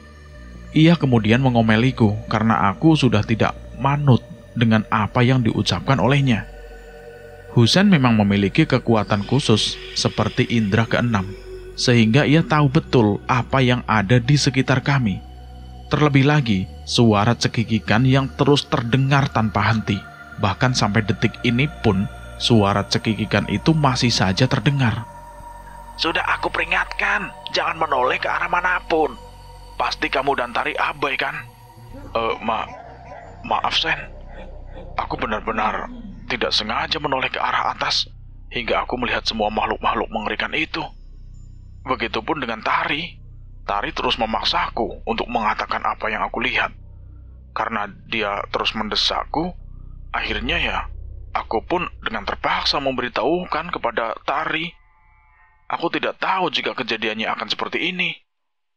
Ia kemudian mengomeliku karena aku sudah tidak manut dengan apa yang diucapkan olehnya. Husen memang memiliki kekuatan khusus seperti indera keenam, sehingga ia tahu betul apa yang ada di sekitar kami. Terlebih lagi, suara cekikikan yang terus terdengar tanpa henti. Bahkan sampai detik ini pun, suara cekikikan itu masih saja terdengar. Sudah aku peringatkan, jangan menoleh ke arah manapun. Pasti kamu dan Tari abai kan? Maaf Sen. Aku benar-benar tidak sengaja menoleh ke arah atas, hingga aku melihat semua makhluk-makhluk mengerikan itu. Begitupun dengan Tari. Tari terus memaksaku untuk mengatakan apa yang aku lihat. Karena dia terus mendesakku, akhirnya ya, aku pun dengan terpaksa memberitahukan kepada Tari. Aku tidak tahu jika kejadiannya akan seperti ini.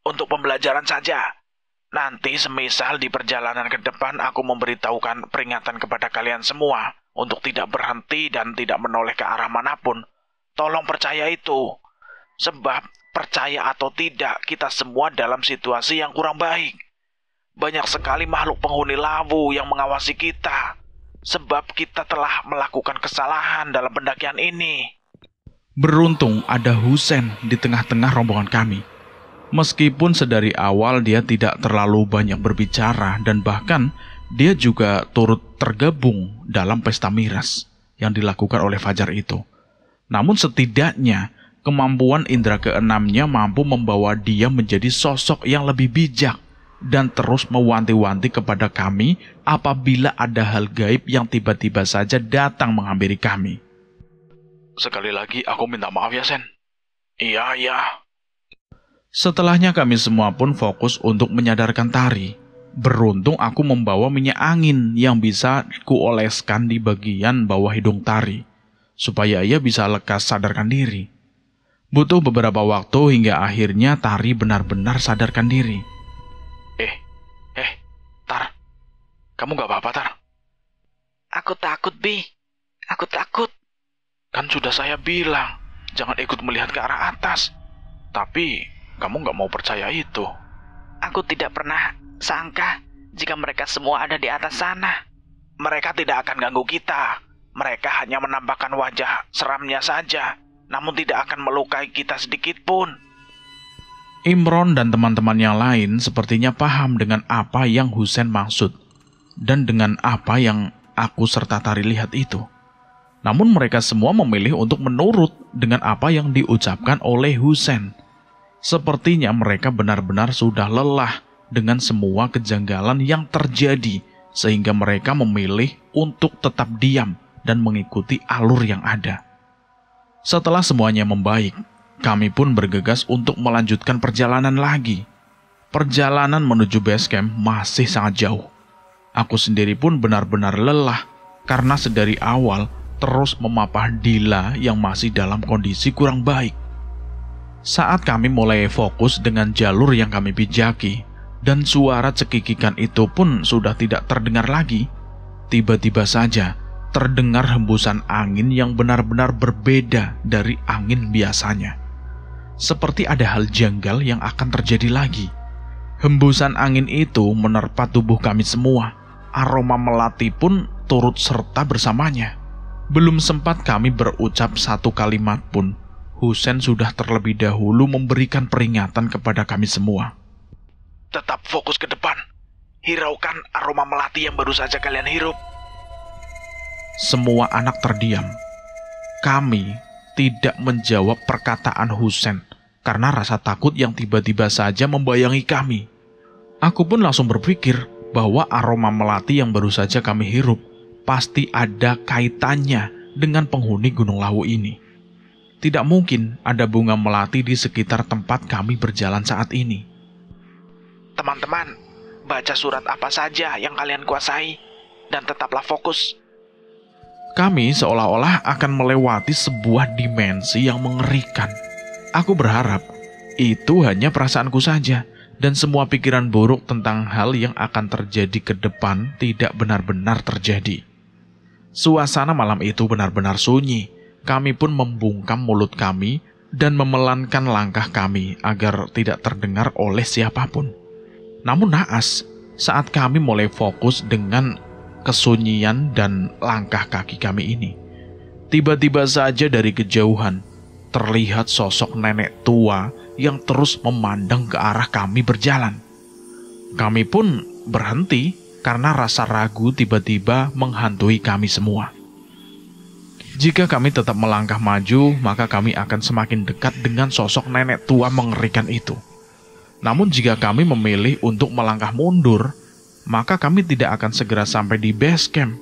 Untuk pembelajaran saja. Nanti semisal di perjalanan ke depan aku memberitahukan peringatan kepada kalian semua untuk tidak berhenti dan tidak menoleh ke arah manapun. Tolong percaya itu. Sebab, percaya atau tidak, kita semua dalam situasi yang kurang baik. Banyak sekali makhluk penghuni lawu yang mengawasi kita. Sebab kita telah melakukan kesalahan dalam pendakian ini. Beruntung ada Husen di tengah-tengah rombongan kami. Meskipun sedari awal dia tidak terlalu banyak berbicara dan bahkan dia juga turut tergabung dalam pesta miras yang dilakukan oleh Fajar itu. Namun setidaknya kemampuan indera keenamnya mampu membawa dia menjadi sosok yang lebih bijak dan terus mewanti-wanti kepada kami apabila ada hal gaib yang tiba-tiba saja datang menghampiri kami. Sekali lagi aku minta maaf ya, Sen. Iya. Setelahnya kami semua pun fokus untuk menyadarkan Tari. Beruntung aku membawa minyak angin yang bisa kuoleskan di bagian bawah hidung Tari, supaya ia bisa lekas sadarkan diri. Butuh beberapa waktu hingga akhirnya Tari benar-benar sadarkan diri. Tar, kamu gak apa-apa, Tar? Aku takut, Bi. Aku takut. Kan sudah saya bilang, jangan ikut melihat ke arah atas. Tapi, kamu gak mau percaya itu. Aku tidak pernah sangka jika mereka semua ada di atas sana. Mereka tidak akan ganggu kita. Mereka hanya menampakkan wajah seramnya saja, namun tidak akan melukai kita sedikit pun. Imron dan teman-teman yang lain sepertinya paham dengan apa yang Husen maksud dan dengan apa yang aku serta Tari lihat itu. Namun mereka semua memilih untuk menurut dengan apa yang diucapkan oleh Husen. Sepertinya mereka benar-benar sudah lelah dengan semua kejanggalan yang terjadi sehingga mereka memilih untuk tetap diam dan mengikuti alur yang ada. Setelah semuanya membaik, kami pun bergegas untuk melanjutkan perjalanan lagi. Perjalanan menuju base camp masih sangat jauh. Aku sendiri pun benar-benar lelah karena sedari awal terus memapah Dila yang masih dalam kondisi kurang baik. Saat kami mulai fokus dengan jalur yang kami pijaki dan suara cekikikan itu pun sudah tidak terdengar lagi, tiba-tiba saja terdengar hembusan angin yang benar-benar berbeda dari angin biasanya. Seperti ada hal janggal yang akan terjadi lagi. Hembusan angin itu menerpa tubuh kami semua. Aroma melati pun turut serta bersamanya. Belum sempat kami berucap satu kalimat pun, Husen sudah terlebih dahulu memberikan peringatan kepada kami semua. Tetap fokus ke depan. Hiraukan aroma melati yang baru saja kalian hirup. Semua anak terdiam. Kami tidak menjawab perkataan Husen karena rasa takut yang tiba-tiba saja membayangi kami. Aku pun langsung berpikir bahwa aroma melati yang baru saja kami hirup pasti ada kaitannya dengan penghuni Gunung Lawu ini. Tidak mungkin ada bunga melati di sekitar tempat kami berjalan saat ini. Teman-teman, baca surat apa saja yang kalian kuasai dan tetaplah fokus. Kami seolah-olah akan melewati sebuah dimensi yang mengerikan. Aku berharap itu hanya perasaanku saja dan semua pikiran buruk tentang hal yang akan terjadi ke depan tidak benar-benar terjadi. Suasana malam itu benar-benar sunyi. Kami pun membungkam mulut kami dan memelankan langkah kami agar tidak terdengar oleh siapapun. Namun naas, saat kami mulai fokus dengan kesunyian dan langkah kaki kami ini, tiba-tiba saja dari kejauhan terlihat sosok nenek tua yang terus memandang ke arah kami berjalan. Kami pun berhenti karena rasa ragu tiba-tiba menghantui kami semua. Jika kami tetap melangkah maju, maka kami akan semakin dekat dengan sosok nenek tua mengerikan itu. Namun jika kami memilih untuk melangkah mundur, maka kami tidak akan segera sampai di base camp.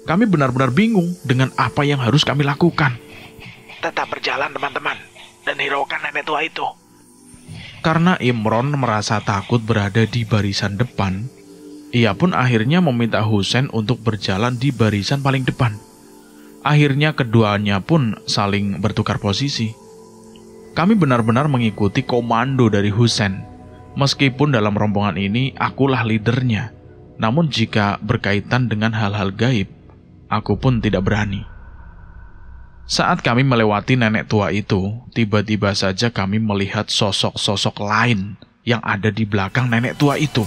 Kami benar-benar bingung dengan apa yang harus kami lakukan. Tetap berjalan teman-teman, dan hiraukan nenek tua itu. Karena Imron merasa takut berada di barisan depan, ia pun akhirnya meminta Husen untuk berjalan di barisan paling depan. Akhirnya keduanya pun saling bertukar posisi. Kami benar-benar mengikuti komando dari Husen. Meskipun dalam rombongan ini akulah leadernya, namun jika berkaitan dengan hal-hal gaib, aku pun tidak berani. Saat kami melewati nenek tua itu, tiba-tiba saja kami melihat sosok-sosok lain yang ada di belakang nenek tua itu.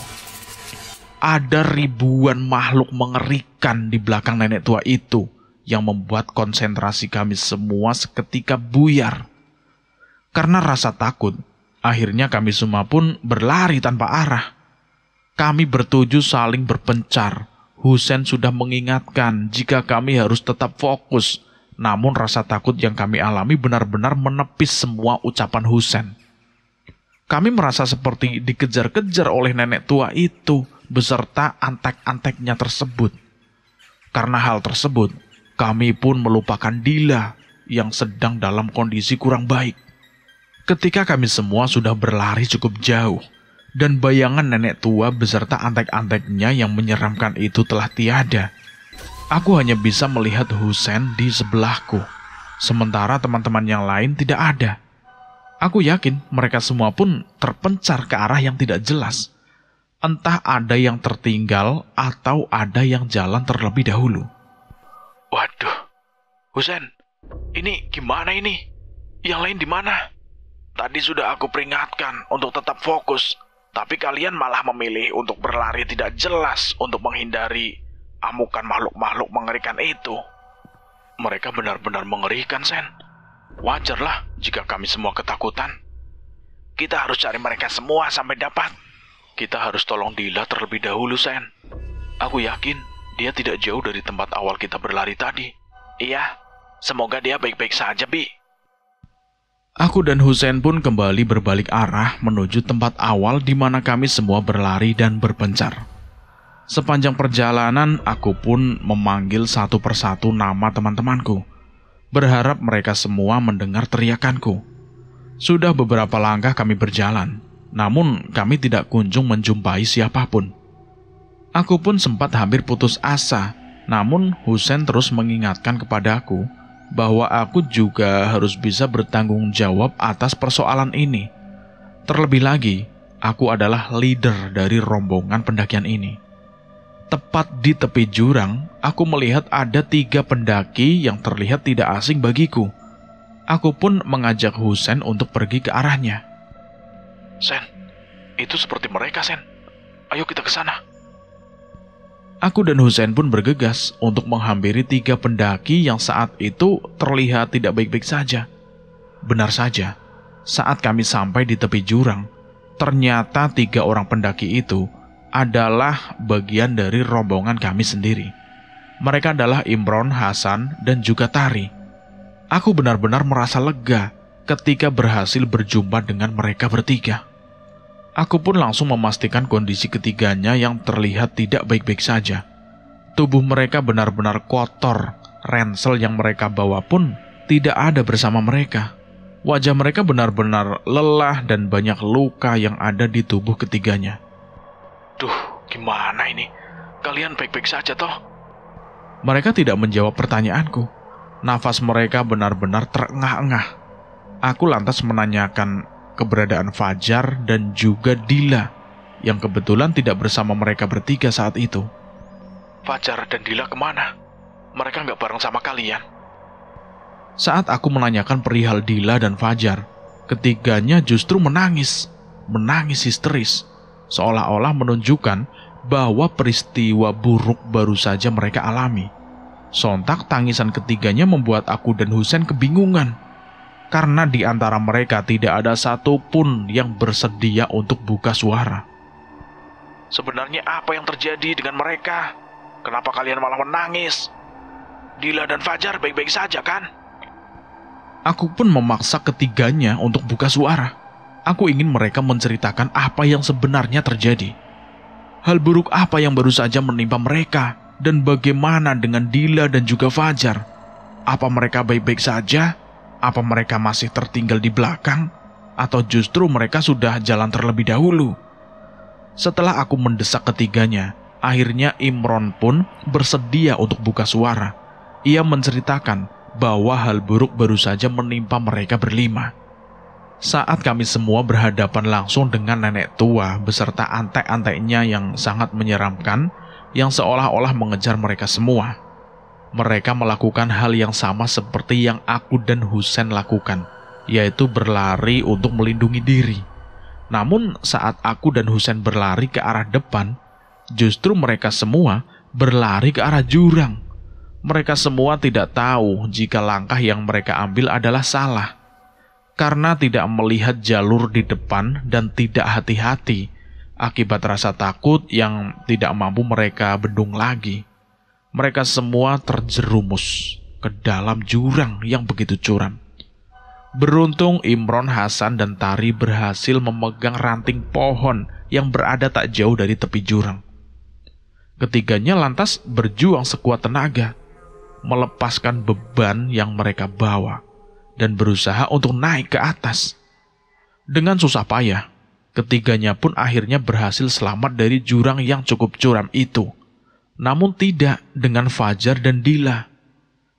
Ada ribuan makhluk mengerikan di belakang nenek tua itu yang membuat konsentrasi kami semua seketika buyar. Karena rasa takut, akhirnya kami semua pun berlari tanpa arah. Kami bertujuh saling berpencar. Husein sudah mengingatkan jika kami harus tetap fokus, namun rasa takut yang kami alami benar-benar menepis semua ucapan Husein. Kami merasa seperti dikejar-kejar oleh nenek tua itu beserta antek-anteknya tersebut. Karena hal tersebut, kami pun melupakan Dila yang sedang dalam kondisi kurang baik. Ketika kami semua sudah berlari cukup jauh, dan bayangan nenek tua beserta antek-anteknya yang menyeramkan itu telah tiada, aku hanya bisa melihat Husein di sebelahku, sementara teman-teman yang lain tidak ada. Aku yakin mereka semua pun terpencar ke arah yang tidak jelas. Entah ada yang tertinggal atau ada yang jalan terlebih dahulu. Waduh, Husein, ini gimana ini? Yang lain di mana? Tadi sudah aku peringatkan untuk tetap fokus, tapi kalian malah memilih untuk berlari tidak jelas untuk menghindari amukan makhluk-makhluk mengerikan itu. Mereka benar-benar mengerikan, Sen. Wajarlah jika kami semua ketakutan. Kita harus cari mereka semua sampai dapat. Kita harus tolong Dila terlebih dahulu, Sen. Aku yakin dia tidak jauh dari tempat awal kita berlari tadi. Iya, semoga dia baik-baik saja, Bi. Aku dan Husein pun kembali berbalik arah menuju tempat awal di mana kami semua berlari dan berpencar. Sepanjang perjalanan, aku pun memanggil satu persatu nama teman-temanku, berharap mereka semua mendengar teriakanku. Sudah beberapa langkah kami berjalan, namun kami tidak kunjung menjumpai siapapun. Aku pun sempat hampir putus asa, namun Husein terus mengingatkan kepadaku bahwa aku juga harus bisa bertanggung jawab atas persoalan ini. Terlebih lagi, aku adalah leader dari rombongan pendakian ini. Tepat di tepi jurang, aku melihat ada 3 pendaki yang terlihat tidak asing bagiku. Aku pun mengajak Husein untuk pergi ke arahnya. Sen, itu seperti mereka, Sen. Ayo kita ke sana. Aku dan Husein pun bergegas untuk menghampiri 3 pendaki yang saat itu terlihat tidak baik-baik saja. Benar saja, saat kami sampai di tepi jurang, ternyata 3 orang pendaki itu adalah bagian dari rombongan kami sendiri. Mereka adalah Imron, Hasan, dan juga Tari. Aku benar-benar merasa lega ketika berhasil berjumpa dengan mereka bertiga. Aku pun langsung memastikan kondisi ketiganya yang terlihat tidak baik-baik saja. Tubuh mereka benar-benar kotor, ransel yang mereka bawa pun tidak ada bersama mereka. Wajah mereka benar-benar lelah dan banyak luka yang ada di tubuh ketiganya. Duh, gimana ini? Kalian baik-baik saja toh? Mereka tidak menjawab pertanyaanku. Nafas mereka benar-benar terengah-engah. Aku lantas menanyakan keberadaan Fajar dan juga Dila yang kebetulan tidak bersama mereka bertiga saat itu. Fajar dan Dila kemana? Mereka nggak bareng sama kalian? Saat aku menanyakan perihal Dila dan Fajar, ketiganya justru menangis histeris, seolah-olah menunjukkan bahwa peristiwa buruk baru saja mereka alami. Sontak tangisan ketiganya membuat aku dan Husein kebingungan. Karena di antara mereka tidak ada satupun yang bersedia untuk buka suara. Sebenarnya apa yang terjadi dengan mereka? Kenapa kalian malah menangis? Dila dan Fajar baik-baik saja kan? Aku pun memaksa ketiganya untuk buka suara. Aku ingin mereka menceritakan apa yang sebenarnya terjadi. Hal buruk apa yang baru saja menimpa mereka, dan bagaimana dengan Dila dan juga Fajar? Apa mereka baik-baik saja? Apa mereka masih tertinggal di belakang? Atau justru mereka sudah jalan terlebih dahulu? Setelah aku mendesak ketiganya, akhirnya Imron pun bersedia untuk buka suara. Ia menceritakan bahwa hal buruk baru saja menimpa mereka berlima. Saat kami semua berhadapan langsung dengan nenek tua beserta antek-anteknya yang sangat menyeramkan, yang seolah-olah mengejar mereka semua. Mereka melakukan hal yang sama seperti yang aku dan Husen lakukan, yaitu berlari untuk melindungi diri. Namun saat aku dan Husen berlari ke arah depan, justru mereka semua berlari ke arah jurang. Mereka semua tidak tahu jika langkah yang mereka ambil adalah salah. Karena tidak melihat jalur di depan dan tidak hati-hati, akibat rasa takut yang tidak mampu mereka bendung lagi, mereka semua terjerumus ke dalam jurang yang begitu curam. Beruntung Imron, Hasan, dan Tari berhasil memegang ranting pohon yang berada tak jauh dari tepi jurang. Ketiganya lantas berjuang sekuat tenaga, melepaskan beban yang mereka bawa, dan berusaha untuk naik ke atas. Dengan susah payah, ketiganya pun akhirnya berhasil selamat dari jurang yang cukup curam itu. Namun tidak dengan Fajar dan Dila.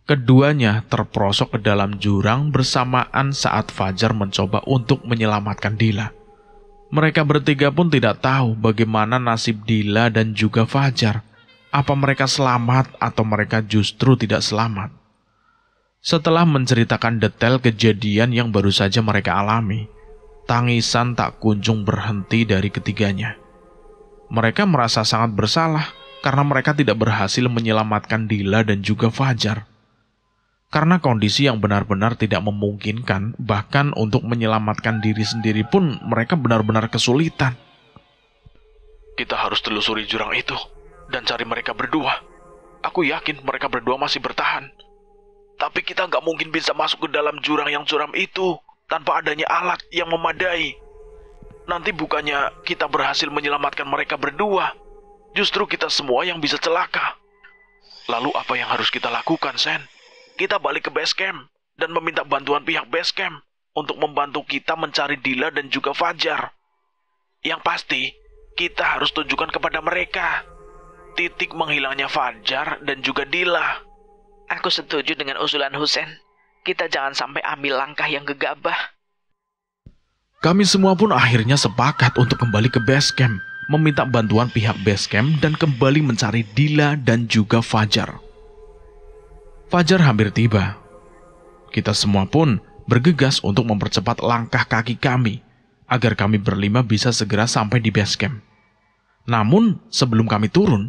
Keduanya terperosok ke dalam jurang bersamaan saat Fajar mencoba untuk menyelamatkan Dila. Mereka bertiga pun tidak tahu bagaimana nasib Dila dan juga Fajar. Apa mereka selamat atau mereka justru tidak selamat. Setelah menceritakan detail kejadian yang baru saja mereka alami, tangisan tak kunjung berhenti dari ketiganya. Mereka merasa sangat bersalah karena mereka tidak berhasil menyelamatkan Dila dan juga Fajar. Karena kondisi yang benar-benar tidak memungkinkan, bahkan untuk menyelamatkan diri sendiri pun mereka benar-benar kesulitan. Kita harus telusuri jurang itu dan cari mereka berdua. Aku yakin mereka berdua masih bertahan. Tapi kita nggak mungkin bisa masuk ke dalam jurang yang curam itu tanpa adanya alat yang memadai. Nanti bukannya kita berhasil menyelamatkan mereka berdua, justru kita semua yang bisa celaka. Lalu apa yang harus kita lakukan, Sen? Kita balik ke base camp dan meminta bantuan pihak base camp untuk membantu kita mencari Dila dan juga Fajar. Yang pasti, kita harus tunjukkan kepada mereka titik menghilangnya Fajar dan juga Dila. Aku setuju dengan usulan Husen. Kita jangan sampai ambil langkah yang gegabah. Kami semua pun akhirnya sepakat untuk kembali ke base camp, meminta bantuan pihak base camp dan kembali mencari Dila dan juga Fajar. Fajar hampir tiba. Kita semua pun bergegas untuk mempercepat langkah kaki kami, agar kami berlima bisa segera sampai di base camp. Namun sebelum kami turun,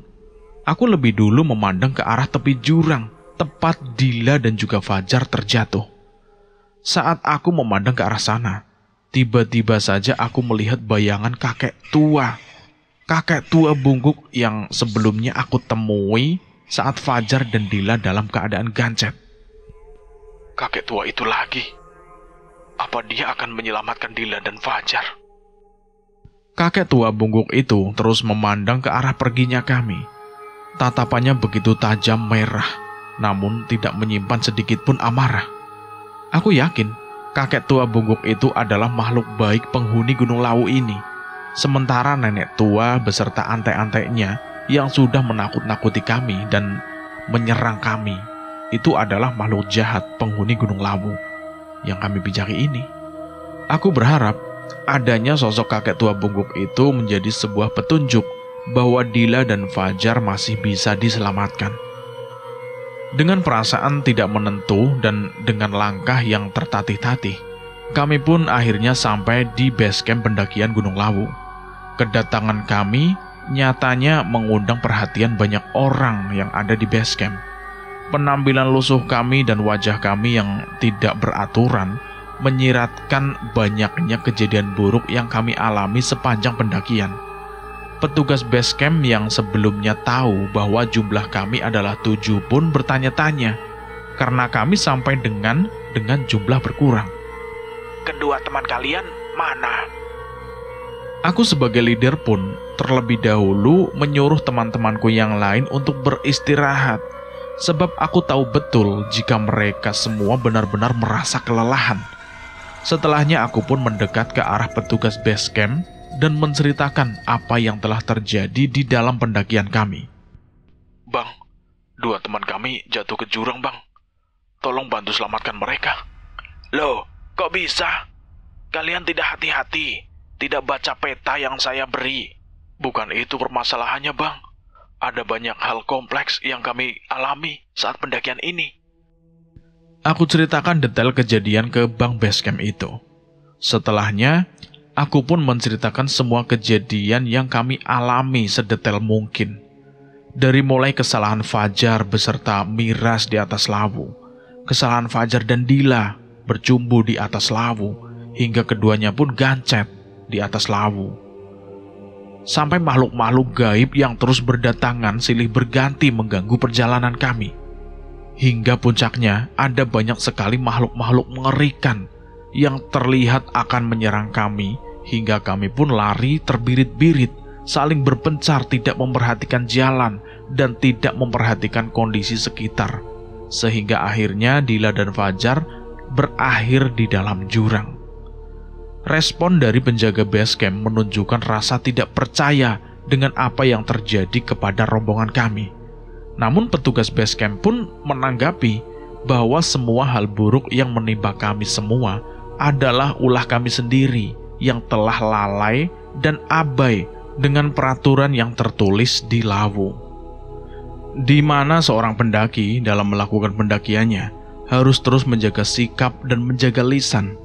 aku lebih dulu memandang ke arah tepi jurang, tepat Dila dan juga Fajar terjatuh. Saat aku memandang ke arah sana, tiba-tiba saja aku melihat bayangan kakek tua bungkuk yang sebelumnya aku temui saat Fajar dan Dila dalam keadaan gancet. Kakek tua itu lagi. Apa dia akan menyelamatkan Dila dan Fajar? Kakek tua bungkuk itu terus memandang ke arah perginya kami. Tatapannya begitu tajam merah, namun tidak menyimpan sedikit pun amarah. Aku yakin kakek tua bungkuk itu adalah makhluk baik penghuni Gunung Lawu ini. Sementara nenek tua beserta antek-anteknya yang sudah menakut-nakuti kami dan menyerang kami, itu adalah makhluk jahat penghuni Gunung Lawu yang kami pijaki ini. Aku berharap adanya sosok kakek tua bungkuk itu menjadi sebuah petunjuk bahwa Dila dan Fajar masih bisa diselamatkan. Dengan perasaan tidak menentu dan dengan langkah yang tertatih-tatih, kami pun akhirnya sampai di base camp pendakian Gunung Lawu. Kedatangan kami nyatanya mengundang perhatian banyak orang yang ada di base camp. Penampilan lusuh kami dan wajah kami yang tidak beraturan menyiratkan banyaknya kejadian buruk yang kami alami sepanjang pendakian. Petugas base camp yang sebelumnya tahu bahwa jumlah kami adalah 7 pun bertanya-tanya, karena kami sampai dengan jumlah berkurang. Kedua teman kalian mana? Aku sebagai leader pun terlebih dahulu menyuruh teman-temanku yang lain untuk beristirahat, sebab aku tahu betul jika mereka semua benar-benar merasa kelelahan. Setelahnya aku pun mendekat ke arah petugas base camp dan menceritakan apa yang telah terjadi di dalam pendakian kami. Bang, 2 teman kami jatuh ke jurang, Bang. Tolong bantu selamatkan mereka. Loh, kok bisa? Kalian tidak hati-hati, tidak baca peta yang saya beri. Bukan itu permasalahannya, Bang. Ada banyak hal kompleks yang kami alami saat pendakian ini. Aku ceritakan detail kejadian ke Bang Basecamp itu. Setelahnya, aku pun menceritakan semua kejadian yang kami alami sedetail mungkin. Dari mulai kesalahan Fajar beserta Miras di atas lawu, kesalahan Fajar dan Dila bercumbu di atas lawu, hingga keduanya pun gancet di atas lawu. Sampai makhluk-makhluk gaib yang terus berdatangan silih berganti mengganggu perjalanan kami. Hingga puncaknya ada banyak sekali makhluk-makhluk mengerikan yang terlihat akan menyerang kami, hingga kami pun lari terbirit-birit, saling berpencar tidak memperhatikan jalan dan tidak memperhatikan kondisi sekitar. Sehingga akhirnya Dila dan Fajar berakhir di dalam jurang. Respon dari penjaga basecamp menunjukkan rasa tidak percaya dengan apa yang terjadi kepada rombongan kami. Namun petugas basecamp pun menanggapi bahwa semua hal buruk yang menimpa kami semua adalah ulah kami sendiri yang telah lalai dan abai dengan peraturan yang tertulis di lawu, di mana seorang pendaki dalam melakukan pendakiannya harus terus menjaga sikap dan menjaga lisan.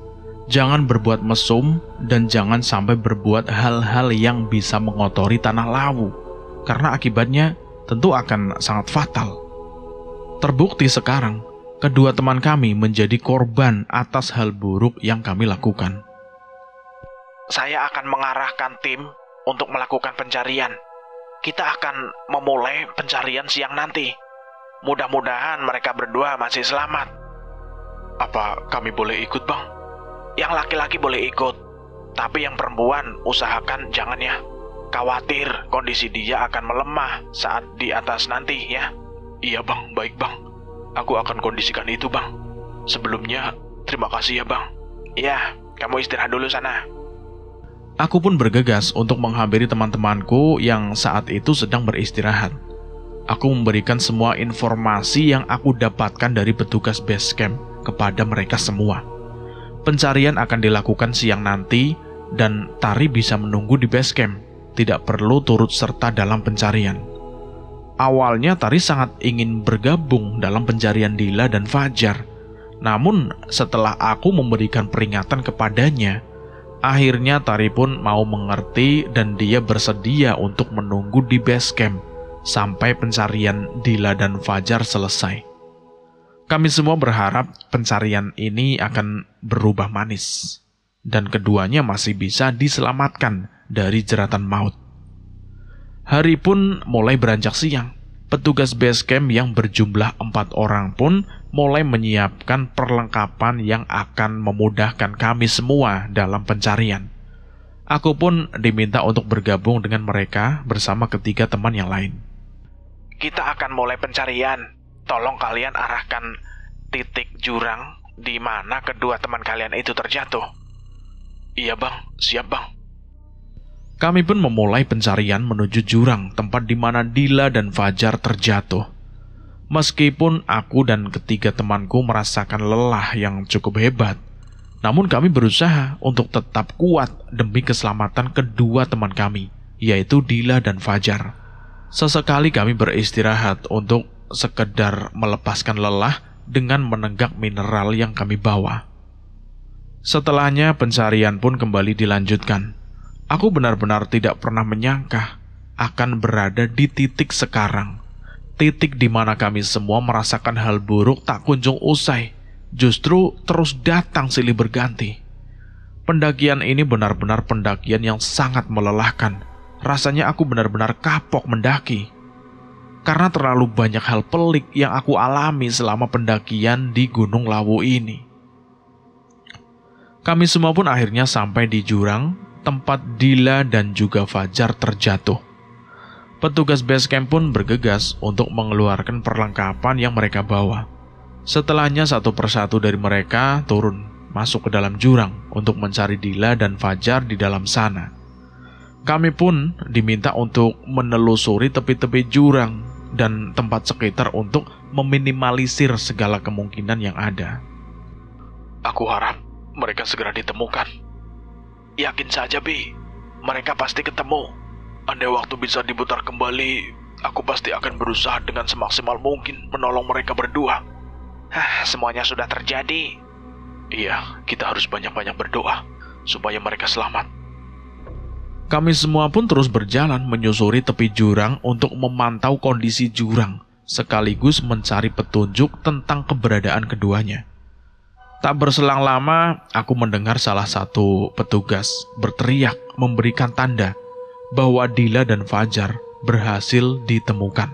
Jangan berbuat mesum dan jangan sampai berbuat hal-hal yang bisa mengotori tanah lawu, karena akibatnya tentu akan sangat fatal. Terbukti sekarang, kedua teman kami menjadi korban atas hal buruk yang kami lakukan. Saya akan mengarahkan tim untuk melakukan pencarian. Kita akan memulai pencarian siang nanti. Mudah-mudahan mereka berdua masih selamat. Apa kami boleh ikut, Bang? Yang laki-laki boleh ikut, tapi yang perempuan usahakan jangan ya. Khawatir kondisi dia akan melemah saat di atas nanti ya. Iya Bang, baik Bang. Aku akan kondisikan itu Bang. Sebelumnya, terima kasih ya Bang. Ya, kamu istirahat dulu sana. Aku pun bergegas untuk menghampiri teman-temanku yang saat itu sedang beristirahat. Aku memberikan semua informasi yang aku dapatkan dari petugas basecamp kepada mereka semua. Pencarian akan dilakukan siang nanti dan Tari bisa menunggu di basecamp, tidak perlu turut serta dalam pencarian. Awalnya Tari sangat ingin bergabung dalam pencarian Dila dan Fajar. Namun setelah aku memberikan peringatan kepadanya, akhirnya Tari pun mau mengerti dan dia bersedia untuk menunggu di basecamp sampai pencarian Dila dan Fajar selesai. Kami semua berharap pencarian ini akan berubah manis dan keduanya masih bisa diselamatkan dari jeratan maut. Hari pun mulai beranjak siang. Petugas basecamp yang berjumlah 4 orang pun mulai menyiapkan perlengkapan yang akan memudahkan kami semua dalam pencarian. Aku pun diminta untuk bergabung dengan mereka bersama ketiga teman yang lain. Kita akan mulai pencarian. Tolong kalian arahkan titik jurang di mana kedua teman kalian itu terjatuh. Iya Bang, siap Bang. Kami pun memulai pencarian menuju jurang tempat di mana Dila dan Fajar terjatuh. Meskipun aku dan ketiga temanku merasakan lelah yang cukup hebat, namun kami berusaha untuk tetap kuat demi keselamatan kedua teman kami, yaitu Dila dan Fajar. Sesekali kami beristirahat untuk sekedar melepaskan lelah dengan menenggak mineral yang kami bawa. Setelahnya pencarian pun kembali dilanjutkan. Aku benar-benar tidak pernah menyangka akan berada di titik sekarang. Titik di mana kami semua merasakan hal buruk tak kunjung usai, justru terus datang silih berganti. Pendakian ini benar-benar pendakian yang sangat melelahkan. Rasanya aku benar-benar kapok mendaki. Karena terlalu banyak hal pelik yang aku alami selama pendakian di Gunung Lawu ini. Kami semua pun akhirnya sampai di jurang tempat Dila dan juga Fajar terjatuh. Petugas basecamp pun bergegas untuk mengeluarkan perlengkapan yang mereka bawa. Setelahnya satu persatu dari mereka turun masuk ke dalam jurang untuk mencari Dila dan Fajar di dalam sana. Kami pun diminta untuk menelusuri tepi-tepi jurang dan tempat sekitar untuk meminimalisir segala kemungkinan yang ada. Aku harap mereka segera ditemukan. Yakin saja, Bi. Mereka pasti ketemu. Andai waktu bisa diputar kembali, Aku pasti akan berusaha dengan semaksimal mungkin menolong mereka berdua. Semuanya sudah terjadi. Iya, kita harus banyak-banyak berdoa supaya mereka selamat. Kami semua pun terus berjalan menyusuri tepi jurang untuk memantau kondisi jurang, sekaligus mencari petunjuk tentang keberadaan keduanya. Tak berselang lama, aku mendengar salah satu petugas berteriak memberikan tanda bahwa Dila dan Fajar berhasil ditemukan.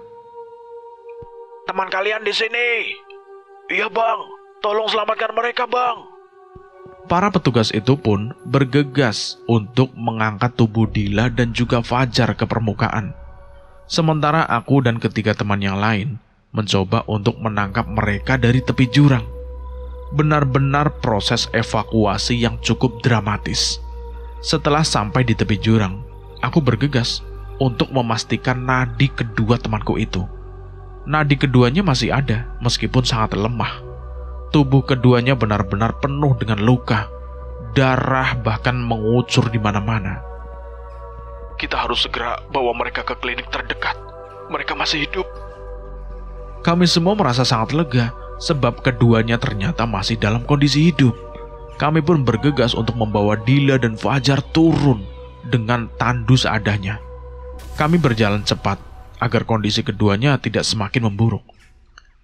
Teman kalian di sini. Iya bang, tolong selamatkan mereka bang. Para petugas itu pun bergegas untuk mengangkat tubuh Dila dan juga Fajar ke permukaan. Sementara aku dan ketiga teman yang lain mencoba untuk menangkap mereka dari tepi jurang. Benar-benar proses evakuasi yang cukup dramatis. Setelah sampai di tepi jurang, aku bergegas untuk memastikan nadi kedua temanku itu. Nadi keduanya masih ada, meskipun sangat lemah. Tubuh keduanya benar-benar penuh dengan luka. Darah bahkan mengucur di mana-mana. Kita harus segera bawa mereka ke klinik terdekat. Mereka masih hidup. Kami semua merasa sangat lega, sebab keduanya ternyata masih dalam kondisi hidup. Kami pun bergegas untuk membawa Dila dan Fajar turun dengan tandu seadanya. Kami berjalan cepat agar kondisi keduanya tidak semakin memburuk.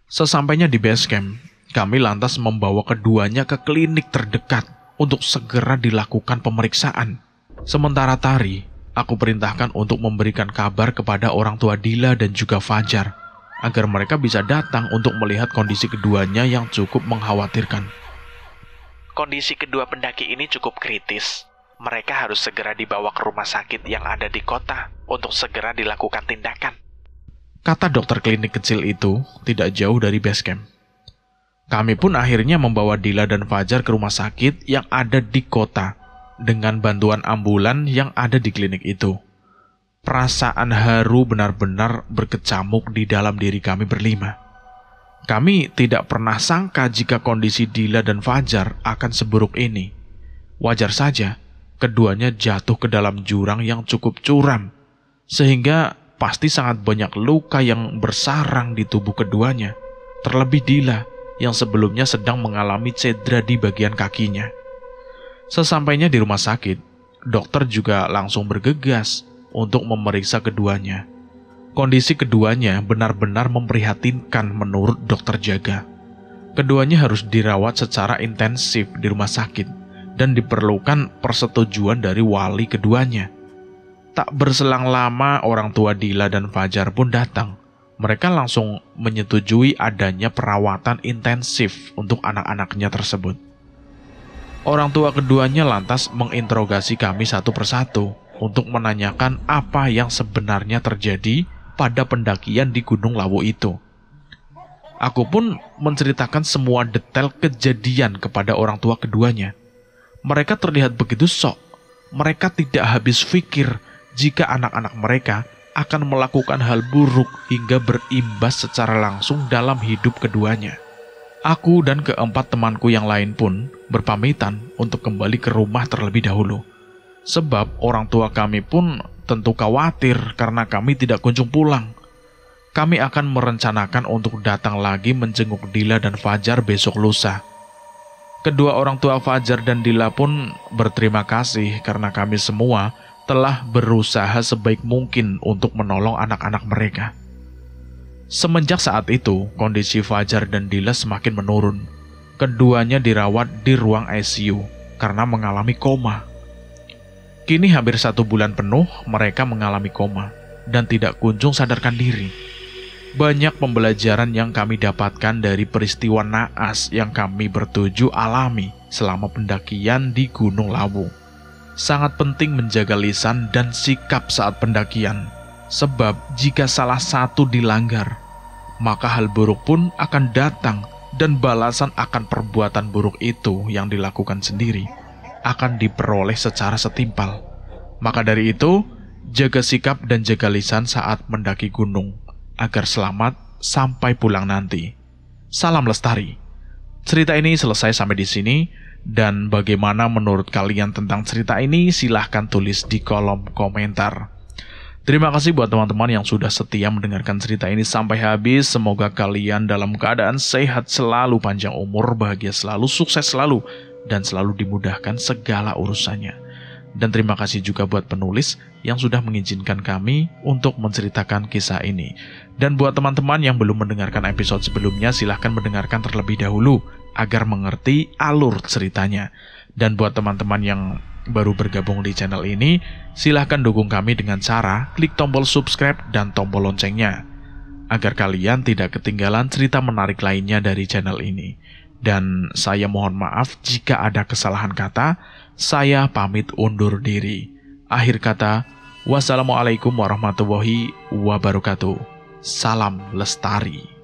Sesampainya di base camp, kami lantas membawa keduanya ke klinik terdekat untuk segera dilakukan pemeriksaan. Sementara Tari, aku perintahkan untuk memberikan kabar kepada orang tua Dila dan juga Fajar, agar mereka bisa datang untuk melihat kondisi keduanya yang cukup mengkhawatirkan. Kondisi kedua pendaki ini cukup kritis. Mereka harus segera dibawa ke rumah sakit yang ada di kota untuk segera dilakukan tindakan. Kata dokter klinik kecil itu tidak jauh dari base camp. Kami pun akhirnya membawa Dila dan Fajar ke rumah sakit yang ada di kota dengan bantuan ambulan yang ada di klinik itu. Perasaan haru benar-benar berkecamuk di dalam diri kami berlima. Kami tidak pernah sangka jika kondisi Dila dan Fajar akan seburuk ini. Wajar saja, keduanya jatuh ke dalam jurang yang cukup curam, sehingga pasti sangat banyak luka yang bersarang di tubuh keduanya, terlebih Dila yang sebelumnya sedang mengalami cedera di bagian kakinya. Sesampainya di rumah sakit, dokter juga langsung bergegas untuk memeriksa keduanya. Kondisi keduanya benar-benar memprihatinkan menurut dokter jaga. Keduanya harus dirawat secara intensif di rumah sakit dan diperlukan persetujuan dari wali keduanya. Tak berselang lama, orang tua Dila dan Fajar pun datang. Mereka langsung menyetujui adanya perawatan intensif untuk anak-anaknya tersebut. Orang tua keduanya lantas menginterogasi kami satu persatu untuk menanyakan apa yang sebenarnya terjadi pada pendakian di Gunung Lawu itu. Aku pun menceritakan semua detail kejadian kepada orang tua keduanya. Mereka terlihat begitu syok. Mereka tidak habis pikir jika anak-anak mereka akan melakukan hal buruk hingga berimbas secara langsung dalam hidup keduanya. Aku dan keempat temanku yang lain pun berpamitan untuk kembali ke rumah terlebih dahulu. Sebab orang tua kami pun tentu khawatir karena kami tidak kunjung pulang. Kami akan merencanakan untuk datang lagi menjenguk Dila dan Fajar besok lusa. Kedua orang tua Fajar dan Dila pun berterima kasih karena kami semua telah berusaha sebaik mungkin untuk menolong anak-anak mereka. Semenjak saat itu, kondisi Fajar dan Dila semakin menurun. Keduanya dirawat di ruang ICU karena mengalami koma. Kini hampir 1 bulan penuh mereka mengalami koma dan tidak kunjung sadarkan diri. Banyak pembelajaran yang kami dapatkan dari peristiwa naas yang kami bertuju alami selama pendakian di Gunung Lawu. Sangat penting menjaga lisan dan sikap saat pendakian, sebab jika salah satu dilanggar, maka hal buruk pun akan datang dan balasan akan perbuatan buruk itu yang dilakukan sendiri akan diperoleh secara setimpal. Maka dari itu, jaga sikap dan jaga lisan saat mendaki gunung, agar selamat sampai pulang nanti. Salam lestari. Cerita ini selesai sampai di sini. Dan bagaimana menurut kalian tentang cerita ini? Silahkan tulis di kolom komentar. Terima kasih buat teman-teman yang sudah setia mendengarkan cerita ini sampai habis. Semoga kalian dalam keadaan sehat selalu, panjang umur, bahagia selalu, sukses selalu, dan selalu dimudahkan segala urusannya. Dan terima kasih juga buat penulis yang sudah mengizinkan kami untuk menceritakan kisah ini. Dan buat teman-teman yang belum mendengarkan episode sebelumnya, silahkan mendengarkan terlebih dahulu agar mengerti alur ceritanya. Dan buat teman-teman yang baru bergabung di channel ini, silahkan dukung kami dengan cara klik tombol subscribe dan tombol loncengnya, agar kalian tidak ketinggalan cerita menarik lainnya dari channel ini. Dan saya mohon maaf jika ada kesalahan kata, saya pamit undur diri. Akhir kata, wassalamualaikum warahmatullahi wabarakatuh. Salam lestari.